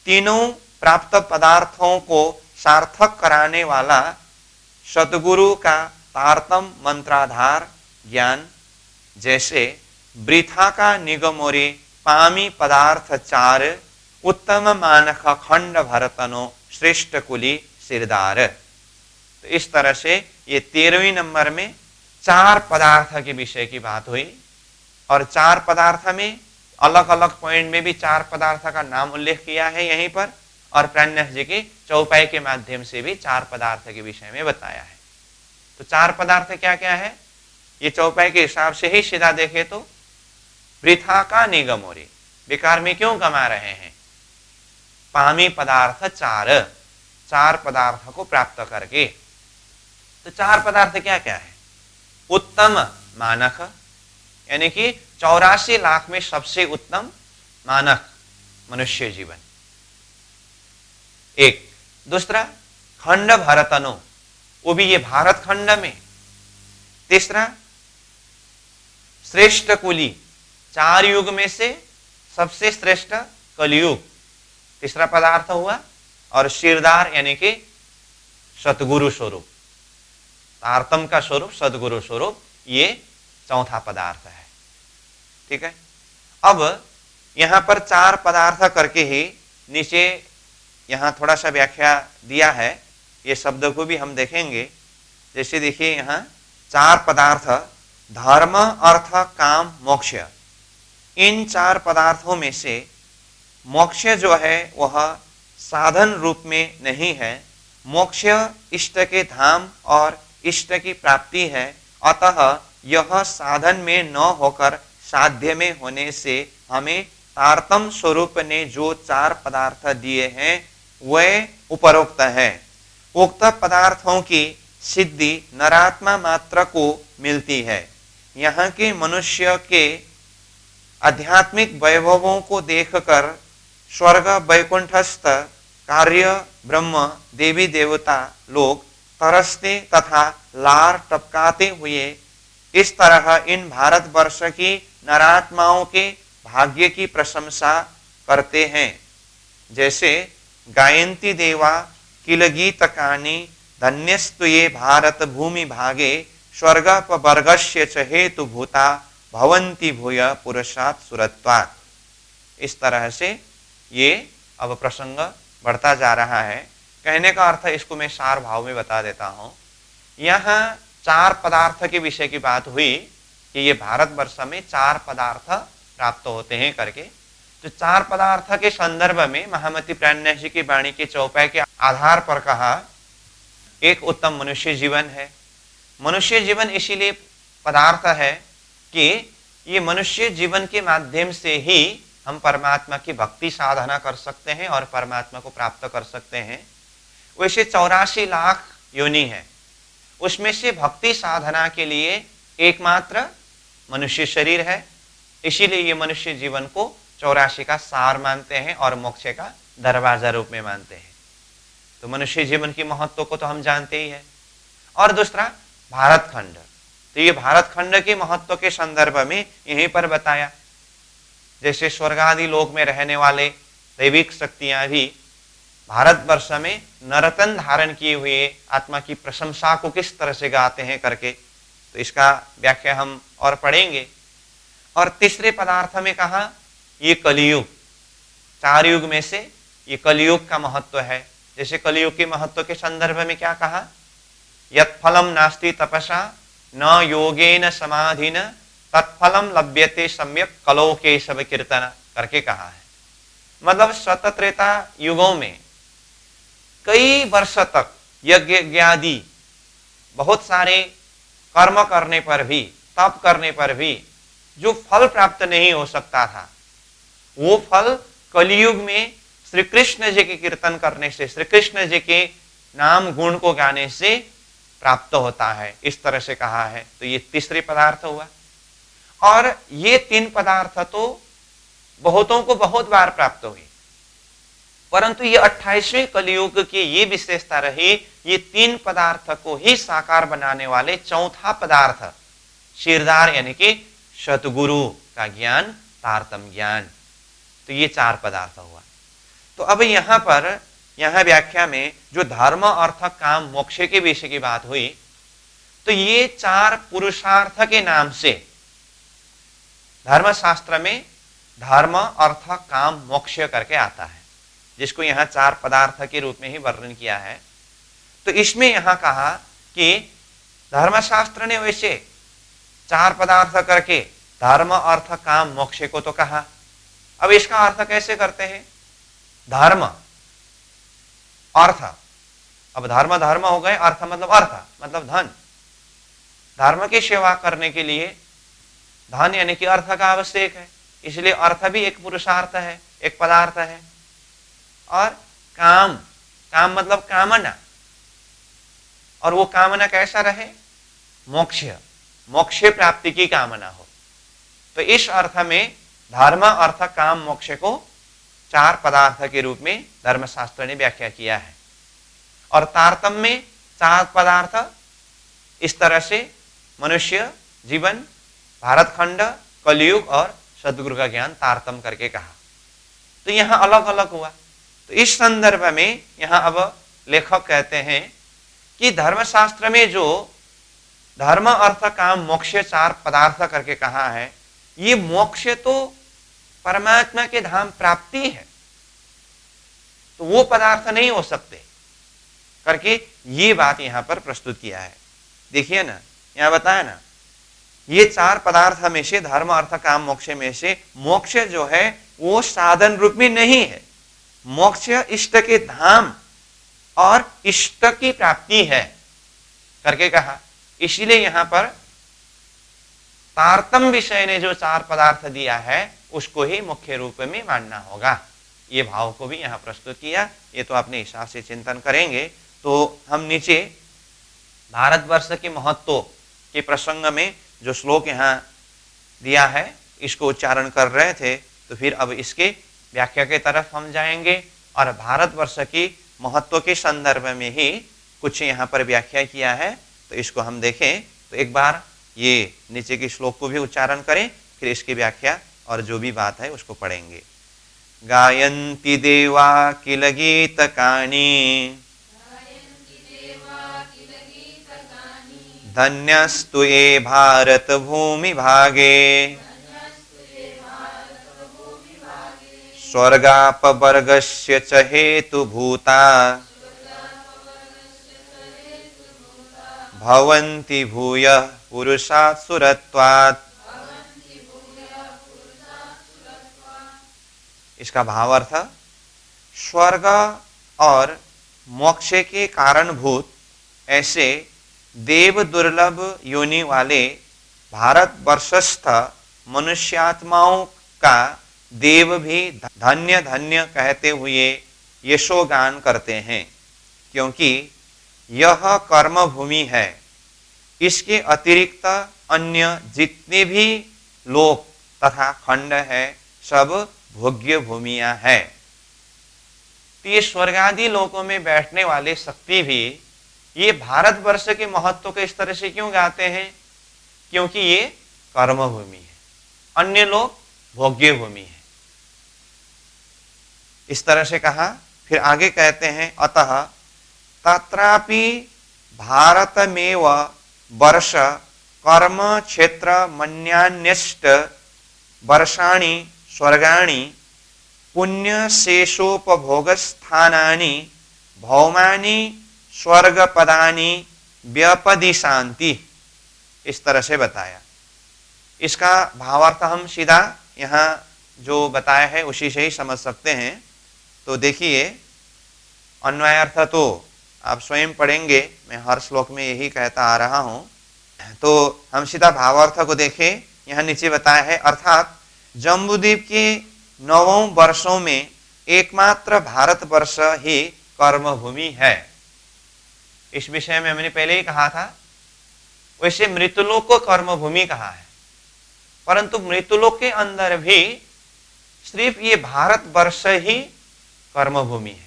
तीनों प्राप्त पदार्थों को सार्थक कराने वाला सतगुरु का तारतम मंत्राधार ज्ञान, जैसे वृथा का निगमोरी पामी पदार्थ 4 उत्तम मानख खंड भरतनो श्रेष्ठ कुली सिरदार। तो इस तरह से ये 13वें नंबर में 4 पदार्थ के विषय की बात हुई, और 4 पदार्थ में अलग अलग पॉइंट में भी 4 पदार्थ का नाम उल्लेख किया है यहीं पर, और प्राणनाथ जी के चौपाई के माध्यम से भी 4 पदार्थ के विषय में बताया है। तो 4 पदार्थ क्या क्या है? ये चौपाई के हिसाब से ही सीधा देखे तो वृथा का निगमोरी, बेकार में क्यों कमा रहे हैं, पामी पदार्थ 4 पदार्थ को प्राप्त करके। तो 4 पदार्थ क्या क्या है? उत्तम मानक यानी कि 84 लाख में सबसे उत्तम मानक मनुष्य जीवन, एक। दूसरा खंड भरतनो, वो भी ये भारत खंड में। तीसरा श्रेष्ठ कुली, 4 युग में से सबसे श्रेष्ठ कलयुग, तीसरा पदार्थ हुआ। और शिरदार यानी कि सतगुरु स्वरूप, तारतम का स्वरूप सदगुरु स्वरूप, ये चौथा पदार्थ है। ठीक है, अब यहां पर 4 पदार्थ करके ही नीचे यहां थोड़ा सा व्याख्या दिया है, ये शब्द को भी हम देखेंगे। जैसे देखिए यहां 4 पदार्थ धर्म अर्थ काम मोक्ष, इन 4 पदार्थों में से मोक्ष जो है वह साधन रूप में नहीं है, मोक्ष इष्ट के धाम और इष्ट की प्राप्ति है, अतः यह साधन में न होकर साध्य में होने से हमें तारतम स्वरूप ने जो चार पदार्थ दिए हैं वे उपरोक्त है। उक्त पदार्थों की सिद्धि नरात्मा मात्र को मिलती है। यहाँ के मनुष्य के आध्यात्मिक वैभवों को देखकर स्वर्ग वैकुंठस्थ कार्य ब्रह्म देवी देवता लोग तरसते तथा लार टपकाते हुए इस तरह इन भारतवर्ष की नरात्माओं के भाग्य की प्रशंसा करते हैं। जैसे गायन्ति देवा किल गीतकानि धन्यस्तु ये भारत भूमि भागे स्वर्गपवर्गस्य च हेतु भूता भवन्ति भूय पुरुषात् सुरत्वात्। इस तरह से ये अब प्रसंग बढ़ता जा रहा है। कहने का अर्थ इसको मैं सार भाव में बता देता हूं। यहाँ चार पदार्थ के विषय की बात हुई कि ये भारतवर्ष में चार पदार्थ प्राप्त होते हैं करके। तो चार पदार्थ के संदर्भ में महामती प्राणन्यासी की वाणी के चौपाई के आधार पर कहा, एक उत्तम मनुष्य जीवन है। मनुष्य जीवन इसीलिए पदार्थ है कि ये मनुष्य जीवन के माध्यम से ही हम परमात्मा की भक्ति साधना कर सकते हैं और परमात्मा को प्राप्त कर सकते हैं। वैसे 84 लाख योनि है, उसमें से भक्ति साधना के लिए एकमात्र मनुष्य शरीर है। इसीलिए ये मनुष्य जीवन को 84 का सार मानते हैं और मोक्ष का दरवाजा रूप में मानते हैं। तो मनुष्य जीवन की महत्व को तो हम जानते ही है। और दूसरा भारत खंड, तो ये भारत खंड के महत्व के संदर्भ में यहीं पर बताया। जैसे स्वर्ग आदि लोक में रहने वाले दैविक शक्तियां भी भारतवर्ष में नर्तन धारण किए हुए आत्मा की प्रशंसा को किस तरह से गाते हैं करके, तो इसका व्याख्या हम और पढ़ेंगे। और तीसरे पदार्थ में कहा ये कलियुग, चार युग में से ये कलियुग का महत्व है। जैसे कलियुग के महत्व के संदर्भ में क्या कहा, यत् फलम नास्ति तपसा न योगेन समाधिन तत्फलम लभ्यते सम्यक कलो केशव कीर्तन करके कहा है। मतलब सतत्रेता युगों में कई वर्ष तक यज्ञ आदि बहुत सारे कर्म करने पर भी, तप करने पर भी जो फल प्राप्त नहीं हो सकता था, वो फल कलियुग में श्री कृष्ण जी के कीर्तन करने से, श्री कृष्ण जी के नाम गुण को गाने से प्राप्त होता है। इस तरह से कहा है। तो ये तीसरे पदार्थ हुआ। और ये तीन पदार्थ तो बहुतों को बहुत बार प्राप्त हुई, परंतु ये 28वें कलियुग की ये विशेषता रही, ये तीन पदार्थ को ही साकार बनाने वाले चौथा पदार्थ शिरदार यानी कि सतगुरु का ज्ञान, तारतम ज्ञान। तो ये चार पदार्थ हुआ। तो अब यहाँ पर, यहाँ व्याख्या में जो धर्म अर्थ काम मोक्ष के विषय की बात हुई, तो ये चार पुरुषार्थ के नाम से धर्मशास्त्र में धर्म अर्थ काम मोक्ष करके आता है, जिसको यहाँ चार पदार्थ के रूप में ही वर्णन किया है। तो इसमें यहाँ कहा कि धर्मशास्त्र ने वैसे चार पदार्थ करके धर्म अर्थ काम मोक्ष को तो कहा। अब इसका अर्थ कैसे करते हैं, धर्म अर्थ, अब धर्म धर्म हो गए, अर्थ मतलब अर्थ मतलब धन। धर्म की सेवा करने के लिए धन यानी कि अर्थ का आवश्यक है, इसलिए अर्थ भी एक पुरुषार्थ है, एक पदार्थ है। और काम, काम मतलब कामना, और वो कामना कैसा रहे, मोक्ष, मोक्ष प्राप्ति की कामना हो। तो इस अर्थ में धर्म अर्थ काम मोक्ष को चार पदार्थ के रूप में धर्मशास्त्र ने व्याख्या किया है। और तारतम्य में चार पदार्थ इस तरह से मनुष्य जीवन, भारत खंड, कलियुग और सदगुरु का ज्ञान तारतम करके कहा। तो यहाँ अलग अलग हुआ। तो इस संदर्भ में यहाँ अब लेखक कहते हैं कि धर्मशास्त्र में जो धर्म अर्थ काम मोक्ष चार पदार्थ करके कहा है, ये मोक्ष तो परमात्मा के धाम प्राप्ति है, तो वो पदार्थ नहीं हो सकते करके ये बात यहां पर प्रस्तुत किया है। देखिए ना, यहां बताया ना, ये चार पदार्थ में से धर्म अर्थ काम मोक्ष में से मोक्ष जो है वो साधन रूप में नहीं है। मोक्ष इष्ट के धाम और इष्ट की प्राप्ति है करके कहा। इसीलिए यहां पर तारतम विषय ने जो चार पदार्थ दिया है उसको ही मुख्य रूप में मानना होगा। ये भाव को भी यहाँ प्रस्तुत किया। ये तो अपने हिसाब से चिंतन करेंगे। तो हम नीचे भारतवर्ष के महत्व के प्रसंग में जो श्लोक यहाँ दिया है इसको उच्चारण कर रहे थे, तो फिर अब इसके व्याख्या के तरफ हम जाएंगे और भारतवर्ष की महत्व के संदर्भ में ही कुछ यहाँ पर व्याख्या किया है। तो इसको हम देखें। तो एक बार ये नीचे के श्लोक को भी उच्चारण करें, फिर इसकी व्याख्या और जो भी बात है उसको पढ़ेंगे। गायन्ति देवा किल गीतकानि धन्यस्तु ये भारत भूमि भागे स्वर्गापवर्गस्य च हेतुभूता भवन्ति भूयः पुरुषात् सुरत्वात्। इसका भावार्थ, स्वर्ग और मोक्ष के कारणभूत ऐसे देव दुर्लभ योनि वाले भारतवर्षस्थ मनुष्यात्माओं का देव भी धन्य धन्य कहते हुए यशोगान करते हैं, क्योंकि यह कर्म भूमि है। इसके अतिरिक्त अन्य जितने भी लोक तथा खंड है सब भोग्य भूमियां है। तो ये स्वर्ग आदि लोकों में बैठने वाले शक्ति भी ये भारतवर्ष के महत्व को इस तरह से क्यों गाते हैं? क्योंकि ये कर्म भूमि है, अन्य लोग भोग्य भूमि है। इस तरह से कहा। फिर आगे कहते हैं, अतः तत्रापि भारतमेव वर्ष कर्म क्षेत्र मन्यान्यष्ट वर्षाणि स्वर्गाणि पुण्य शेषोपभोगस्थानानि भौमानि स्वर्गपदानि व्यपदिशान्ति। इस तरह से बताया। इसका भावार्थ हम सीधा यहाँ जो बताया है उसी से ही समझ सकते हैं। तो देखिए, अन्वयार्थ तो आप स्वयं पढ़ेंगे, मैं हर श्लोक में यही कहता आ रहा हूँ। तो हम सीधा भावार्थ को देखें। यहाँ नीचे बताया है, अर्थात जम्बूद्वीप के 9 वर्षों में एकमात्र भारतवर्ष ही कर्मभूमि है। इस विषय में मैंने पहले ही कहा था। वैसे मृत्युलोक को कर्मभूमि कहा है, परंतु मृत्युलोक के अंदर भी सिर्फ ये भारतवर्ष ही कर्मभूमि है,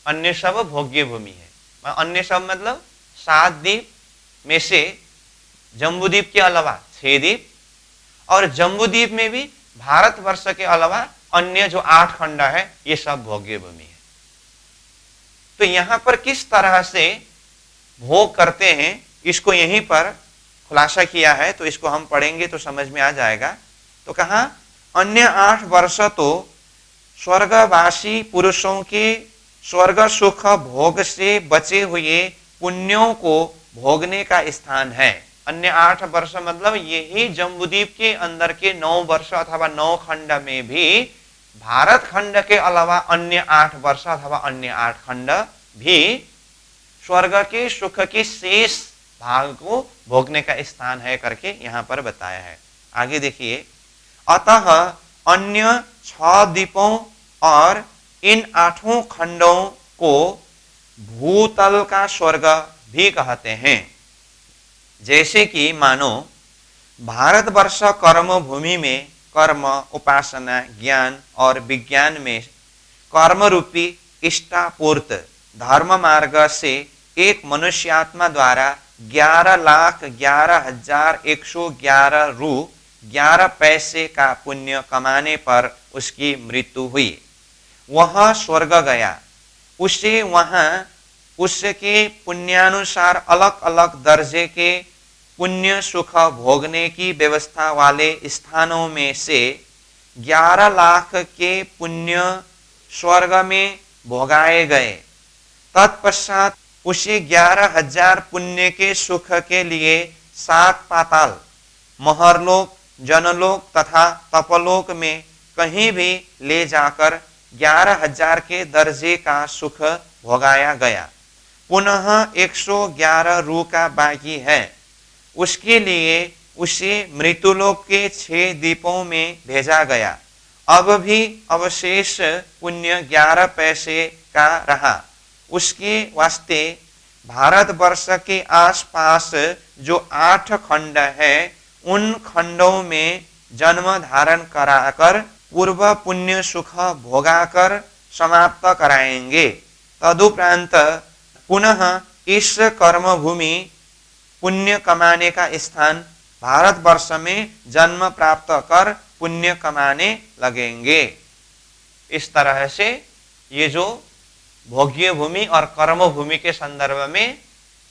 अन्य सब भोग्य भूमि है। अन्य सब मतलब 7 द्वीप में से जम्बूद्वीप के अलावा 6 द्वीप, और जम्बूद्वीप में भी भारतवर्ष के अलावा अन्य जो 8 खंड है ये सब भोग्य भूमि है। तो यहां पर किस तरह से भोग करते हैं इसको यहीं पर खुलासा किया है। तो इसको हम पढ़ेंगे तो समझ में आ जाएगा। तो कहा, अन्य 8 वर्ष तो स्वर्गवासी पुरुषों के स्वर्ग सुख भोग से बचे हुए पुण्यों को भोगने का स्थान है। अन्य 8 वर्ष मतलब यही जम्बूद्वीप के अंदर के 9 वर्ष अथवा 9 खंड में भी भारत खंड के अलावा अन्य 8 वर्ष अथवा अन्य 8 खंड भी स्वर्ग के सुख के शेष भाग को भोगने का स्थान है करके यहाँ पर बताया है। आगे देखिए, अतः अन्य 6 द्वीपों और इन 8 खंडों को भूतल का स्वर्ग भी कहते हैं। जैसे कि मानो भारतवर्ष कर्म भूमि में कर्म, उपासना, ज्ञान और विज्ञान में कर्म रूपी इष्टापूर्त धर्म मार्ग से एक मनुष्यात्मा द्वारा 11,11,111 रु 11 पैसे का पुण्य कमाने पर उसकी मृत्यु हुई। वह स्वर्ग गया। उसे वहां उसके पुण्यानुसार अलग अलग दर्जे के पुण्य सुख भोगने की व्यवस्था वाले स्थानों में से 11 लाख के पुण्य स्वर्ग में भोगाए गए। तत्पश्चात उसे 11,000 पुण्य के सुख के लिए 7 पाताल, महरलोक, जनलोक तथा तपलोक में कहीं भी ले जाकर 11,000 के दर्जे का सुख भोगाया गया। पुनः 111 रु का बाकी है। उसके लिए उसे मृत्युलोक के 6 द्वीपों में भेजा गया। अब भी अवशेष पुण्य 11 पैसे का रहा। उसके वास्ते भारतवर्ष के आसपास जो 8 खंड है उन खंडों में जन्म धारण कराकर पूर्व पुण्य सुख भोगाकर समाप्त कराएंगे। तदुपरांत पुनः इस कर्म भूमि पुण्य कमाने का स्थान भारतवर्ष में जन्म प्राप्त कर पुण्य कमाने लगेंगे। इस तरह से ये जो भोग्य भूमि और कर्म भूमि के संदर्भ में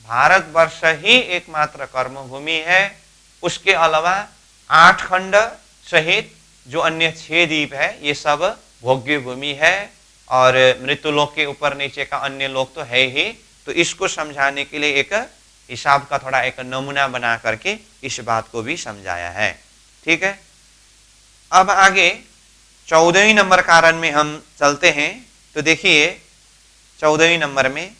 भारतवर्ष ही एकमात्र कर्म भूमि है। उसके अलावा 8 खंड सहित जो अन्य 6 द्वीप है ये सब भोग्य भूमि है और मृत्युलोक के ऊपर नीचे का अन्य लोक तो है ही। तो इसको समझाने के लिए एक हिसाब का थोड़ा एक नमूना बना करके इस बात को भी समझाया है। ठीक है, अब आगे 14वें नंबर कारण में हम चलते हैं। तो देखिए 14वें नंबर में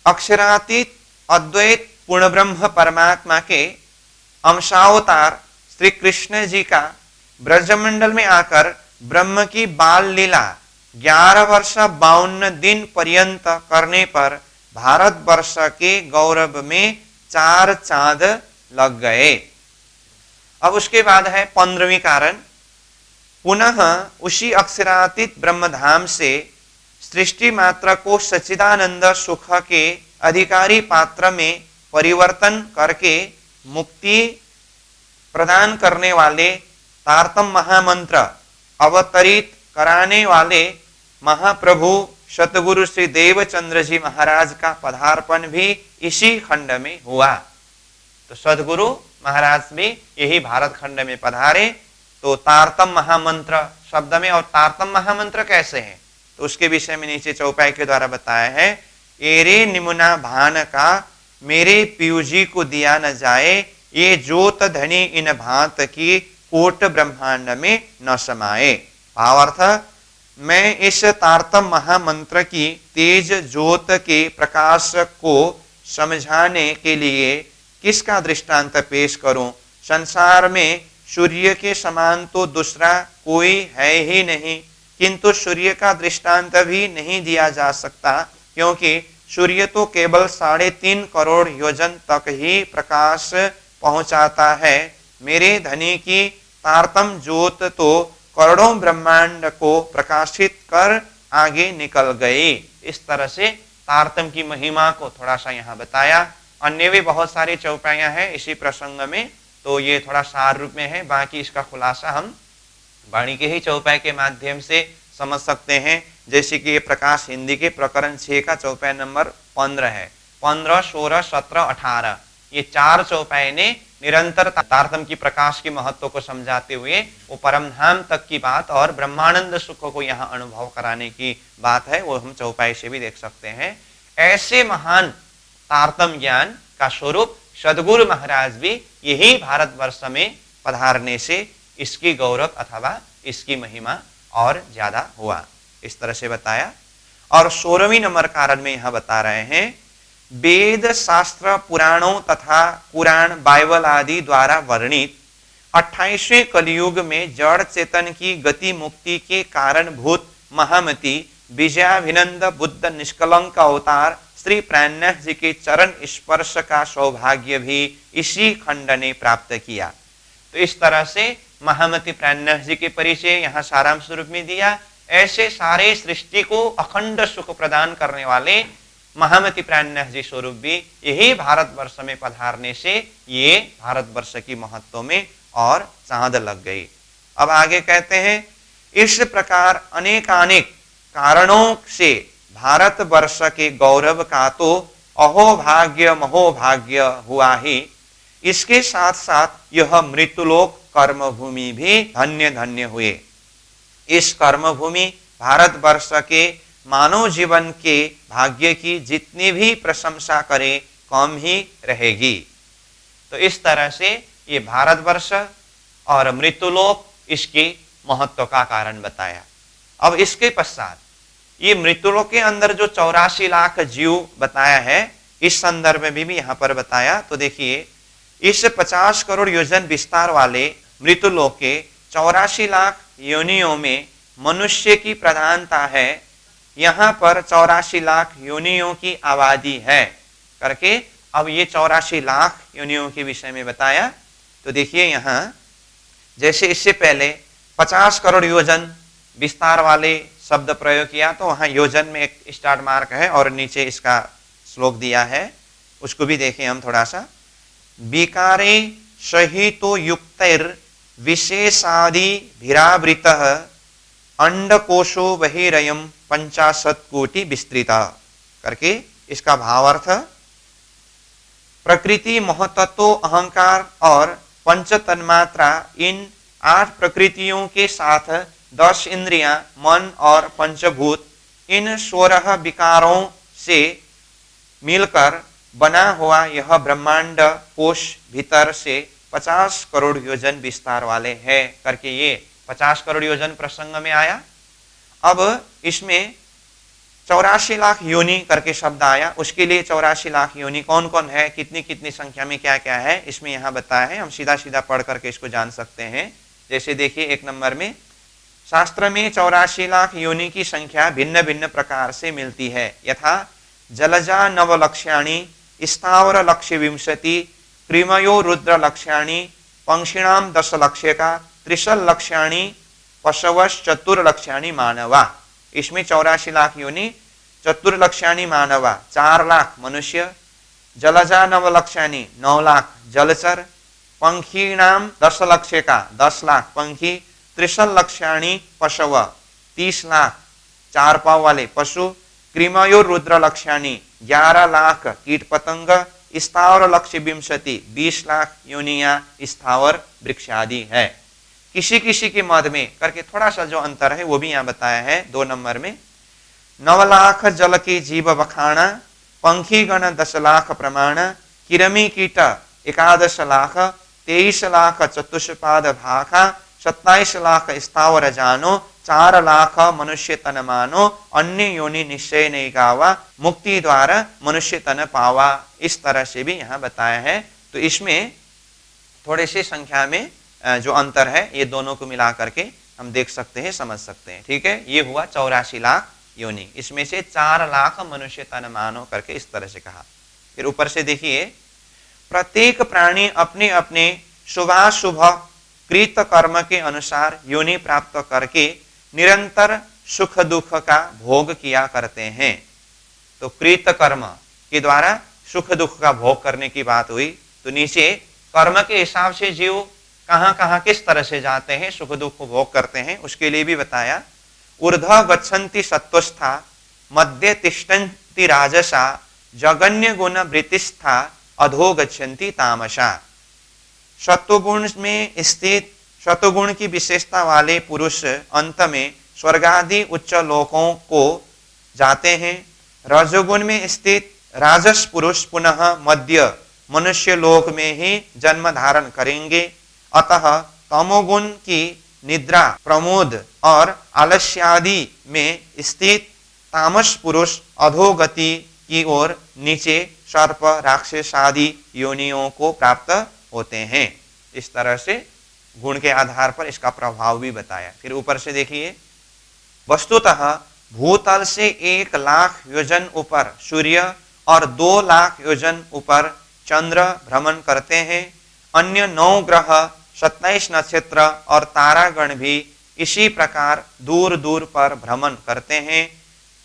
अक्षरातीत अद्वैत पूर्ण ब्रह्म परमात्मा के अंशावतार श्री कृष्ण जी का ब्रजमंडल में आकर ब्रह्म की बाल लीला 11 वर्ष 52 दिन पर्यंत करने पर भारतवर्ष के गौरव में 4 चांद लग गए। अब उसके बाद है 15वीं कारण, पुनः उसी अक्षरातीत ब्रह्मधाम से सृष्टि मात्र को सच्चिदानंद सुख के अधिकारी पात्र में परिवर्तन करके मुक्ति प्रदान करने वाले तारतम महामंत्र अवतरित कराने वाले महाप्रभु सतगुरु श्री देवचंद्र जी महाराज का पदार्पण भी इसी खंड में हुआ। तो सदगुरु महाराज भी यही भारत खंड में पधारे। तो तारतम महामंत्र शब्द में, और तारतम महामंत्र कैसे है तो उसके विषय में नीचे चौपाई के द्वारा बताया है। एरे निमुना भान का मेरे पीयूजी को दिया न जाए, ये ज्योत धनी इन भांत की कोट ब्रह्मांड में न समाये। भावार्थ, मैं इस तारतम महामंत्र की तेज ज्योत के प्रकाश को समझाने के लिए किसका दृष्टांत पेश करूं। संसार में सूर्य के समान तो दूसरा कोई है ही नहीं, किंतु सूर्य का दृष्टांत भी नहीं दिया जा सकता, क्योंकि सूर्य तो केवल 3.5 करोड़ योजन तक ही प्रकाश पहुंचाता है। मेरे धनी की तारतम ज्योत तो करोड़ों ब्रह्मांड को प्रकाशित कर आगे निकल गई। इस तरह से तारतम की महिमा को थोड़ा सा यहाँ बताया। अन्य भी बहुत सारी चौपाइयां हैं इसी प्रसंग में, तो ये थोड़ा सार रूप में है। बाकी इसका खुलासा हम वाणी के ही चौपाई के माध्यम से समझ सकते हैं। जैसे कि ये प्रकाश हिंदी के प्रकरण 6 का चौपाई नंबर 15 है। 15, 16, 17, 18 ये 4 चौपाई ने निरंतर तारतम की प्रकाश के महत्व को समझाते हुए वो परमधाम तक की बात और ब्रह्मानंद सुख को यहाँ अनुभव कराने की बात है, वो हम चौपाई से भी देख सकते हैं। ऐसे महान तारतम ज्ञान का स्वरूप सदगुरु महाराज भी यही भारतवर्ष में पधारने से इसकी गौरव अथवा इसकी महिमा और ज्यादा हुआ, इस तरह से बताया। और 16वीं नंबर कारण में यहाँ बता रहे हैं, वेद शास्त्र पुराणों तथा पुराण बाइबल आदि द्वारा वर्णित 28वें कलयुग में जड़ चेतन की गति मुक्ति के कारणभूत महामती विजयाभिनंद बुद्ध निष्कलंक अवतार श्री प्राणनाथ जी के चरण स्पर्श का सौभाग्य भी इसी खंड ने प्राप्त किया। तो इस तरह से महामती प्राणनाथ जी के परिचय यहाँ सारांश रूप में दिया। ऐसे सारे सृष्टि को अखंड सुख प्रदान करने वाले महामती प्राणनाथ जी स्वरूप भी यही भारतवर्ष में पधारने से ये भारतवर्ष की महत्व में और चांद लग गई। अब आगे कहते हैं, इस प्रकार अनेकानेक कारणों से भारतवर्ष के गौरव का तो अहोभाग्य महोभाग्य हुआ ही, इसके साथ साथ यह मृत्युलोक कर्मभूमि भी धन्य धन्य हुए। इस कर्मभूमि भारतवर्ष के मानव जीवन के भाग्य की जितनी भी प्रशंसा करे कम ही रहेगी। तो इस तरह से ये भारतवर्ष और मृत्युलोक इसके महत्व का कारण बताया। अब इसके पश्चात ये मृत्युलोक के अंदर जो 84 लाख जीव बताया है, इस संदर्भ में भी यहाँ पर बताया। तो देखिए, इस 50 करोड़ योजन विस्तार वाले मृत्युलोक के 84 लाख योनियों में मनुष्य की प्रधानता है, यहाँ पर 84 लाख योनियों की आबादी है करके अब ये 84 लाख योनियों के विषय में बताया। तो देखिए यहाँ जैसे इससे पहले 50 करोड़ योजन विस्तार वाले शब्द प्रयोग किया, तो वहां योजन में एक स्टार्ट मार्क है और नीचे इसका श्लोक दिया है, उसको भी देखें हम थोड़ा सा। विकारे सहितो युक्तैर विशेषादि भिरावृतः अंडकोशो बहिरयम् 50 कोटि विस्तृता करके इसका भावार्थ, प्रकृति, महतत्व, अहंकार और पंच तन्मात्रा, इन 8 प्रकृतियों के साथ 10 इंद्रियां, मन और पंचभूत, इन 16 विकारों से मिलकर बना हुआ यह ब्रह्मांड कोश भीतर से 50 करोड़ योजन विस्तार वाले है करके ये 50 करोड़ योजन प्रसंग में आया। अब इसमें 84 लाख योनि करके शब्द आया, उसके लिए 84 लाख योनि कौन कौन है, कितनी कितनी संख्या में क्या क्या है, इसमें यहाँ बताया है। हम सीधा सीधा पढ़ करके इसको जान सकते हैं। जैसे देखिए 1 नंबर में, शास्त्र में 84 लाख योनि की संख्या भिन्न भिन्न प्रकार से मिलती है। यथा जलजा नवलक्ष्याणि, स्थावर लक्ष्य 20, कृमयो रुद्र लक्ष्याणि, पंक्षिणाम 10 लक्ष्यका, त्रिशल लक्ष्याणि, पशवश चतुर्लक्ष्याणि मानवा। इसमें 84 लाख योनि, चतुर्लक्ष्याणि मानवा 4 लाख मनुष्य, जलजा नवलक्ष्याणि 9 लाख जलचर, पंखीणाम 10 लक्ष्यका 10 लाख पंखी, त्रिशल लक्ष्याणि पशव 30 लाख 4 पांव वाले पशु, कृमयो रुद्र लक्ष्याणि 11 लाख कीट पतंग, स्थावर लक्ष्य 20 लाख योनिया स्थावर वृक्ष आदि है। किसी किसी के मद में करके थोड़ा सा जो अंतर है वो भी यहाँ बताया है 2 नंबर में। 9 लाख जल के जीव बखाना, पंखी गण 10 लाख प्रमाण, किरमी कीट 11 लाख, 23 लाख चतुष्पाद भाखा, 27 लाख स्थावर जानो, 4 लाख मनुष्य तन मानो, अन्य योनि निश्चय नहीं गावा, मुक्ति द्वारा मनुष्य तन पावा। इस तरह से भी यहाँ बताया है। तो इसमें थोड़े से संख्या में जो अंतर है ये दोनों को मिला करके हम देख सकते हैं, समझ सकते हैं। ठीक है, ये हुआ 84 लाख योनि। इसमें से 4 लाख मनुष्य तन मानो करके इस तरह से कहा। फिर ऊपर से देखिए, प्रत्येक प्राणी अपने अपने शुभाशुभ कृत कर्म के अनुसार योनि प्राप्त करके निरंतर सुख दुख का भोग किया करते हैं। तो कृत कर्म के द्वारा सुख दुख का भोग करने की बात हुई। तो नीचे कर्म के हिसाब से जीव कहां कहां किस तरह से जाते हैं, सुख दुख को भोग करते हैं, उसके लिए भी बताया। ऊर्ध्व गच्छन्ति सत्वस्था, मध्य तिष्ठन्ति राजसा, जगन्य गुण वृत्तिस्था, अधो गच्छन्ति तामसा। सत्वगुण में स्थित सत्वगुण की विशेषता वाले पुरुष अंत में स्वर्ग आदि उच्च लोकों को जाते हैं। रजोगुण में स्थित राजस पुरुष पुनः मध्य मनुष्य लोक में ही जन्म धारण करेंगे। अतः तमोगुण की निद्रा, प्रमोद और आलस्यादि में स्थित तामस पुरुष अधोगति की ओर नीचे सर्प, राक्षस आदि योनियों को प्राप्त होते हैं। इस तरह से गुण के आधार पर इसका प्रभाव भी बताया। फिर ऊपर से देखिए, वस्तुतः भूतल से 1 लाख योजन ऊपर सूर्य और 2 लाख योजन ऊपर चंद्र भ्रमण करते हैं। अन्य 9 ग्रह, 27 नक्षत्र और तारागण भी इसी प्रकार दूर दूर पर भ्रमण करते हैं।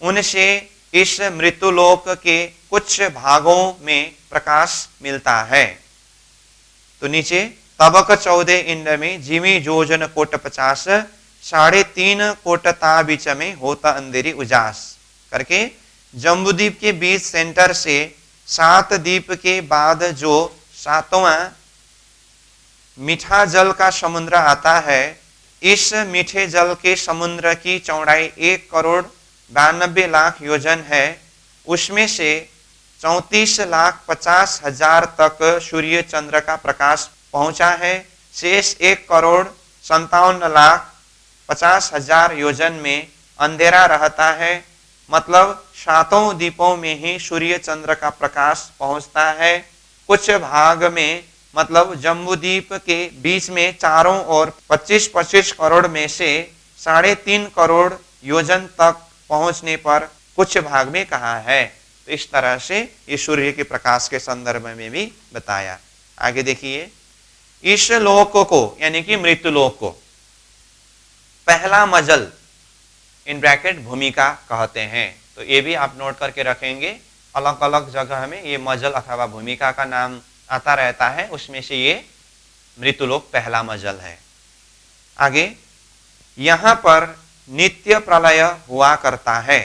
उनसे इस मृत्युलोक के कुछ भागों में प्रकाश मिलता है। तो नीचे तबक 14 इंड में जिमी जोजन कोट 50, 3.5 कोट ता बीच में होता अंधेरी उजास करके जम्बूद्वीप के बीच सेंटर से 7 द्वीप के बाद जो 7वां मीठा जल का समुद्र आता है, इस मीठे जल के समुद्र की चौड़ाई 1 करोड़ 92 लाख योजन है। उसमें से 34 लाख 50 हजार तक सूर्य चंद्र का प्रकाश पहुंचा है। शेष 1 करोड़ 57 लाख 50 हजार योजन में अंधेरा रहता है। मतलब 7 द्वीपों में ही सूर्य चंद्र का प्रकाश पहुंचता है। कुछ भाग में मतलब जम्बूद्वीप के बीच में चारों ओर 25-25 करोड़ में से 3.5 करोड़ योजन तक पहुंचने पर कुछ भाग में कहा है। तो इस तरह से ये सूर्य के प्रकाश के संदर्भ में भी बताया। आगे देखिए, इस लोक को यानी कि मृत्यु लोक को पहला मजल इन ब्रैकेट भूमिका कहते हैं। तो ये भी आप नोट करके रखेंगे, अलग अलग जगह में ये मजल अथवा भूमिका का नाम आता रहता है, उसमें से ये मृत्युलोक पहला मजल है। आगे, यहां पर नित्य प्रलय हुआ करता है।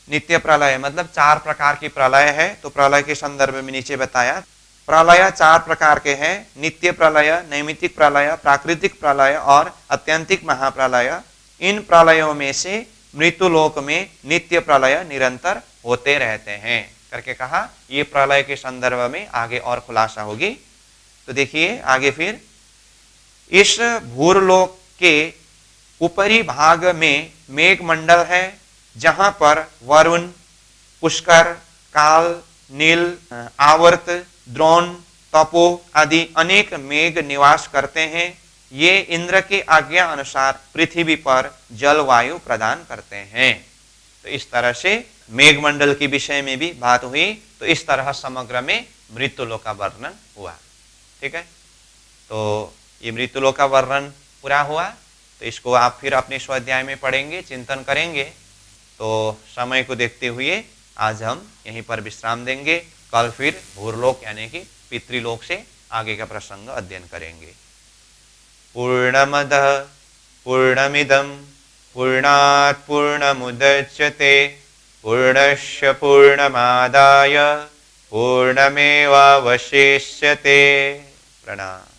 नित्य प्रलय मतलब 4 प्रकार की प्रलय है। तो प्रलय के संदर्भ में नीचे बताया, प्रलय 4 प्रकार के हैं, नित्य प्रलय, नैमित्तिक प्रलय, प्राकृतिक प्रलय और अत्यंतिक महाप्रलय। इन प्रलयों में से मृत्युलोक में नित्य प्रलय निरंतर होते रहते हैं करके कहा। ये प्रलय के संदर्भ में आगे और खुलासा होगी। तो देखिए आगे, फिर इस भूरलोक के ऊपरी भाग में मेघमंडल है, जहां पर वरुण, पुष्कर, काल, नील, आवर्त, द्रोण, तपो आदि अनेक मेघ निवास करते हैं। ये इंद्र के आज्ञा अनुसार पृथ्वी पर जलवायु प्रदान करते हैं। तो इस तरह से मेघमंडल के विषय में भी बात हुई। तो इस तरह समग्र में मृत्युलोक का वर्णन हुआ। ठीक है, तो ये मृत्युलोक का वर्णन पूरा हुआ। तो इसको आप फिर अपने स्वाध्याय में पढ़ेंगे, चिंतन करेंगे। तो समय को देखते हुए आज हम यहीं पर विश्राम देंगे। कल फिर भूरलोक यानी कि पितृलोक से आगे का प्रसंग अध्ययन करेंगे। पूर्णमदः पूर्णमिदं पूर्णात् पूर्णमुदच्यते पूर्णस्य पूर्णमादाय पूर्णमेवावशिष्यते। प्रणाम।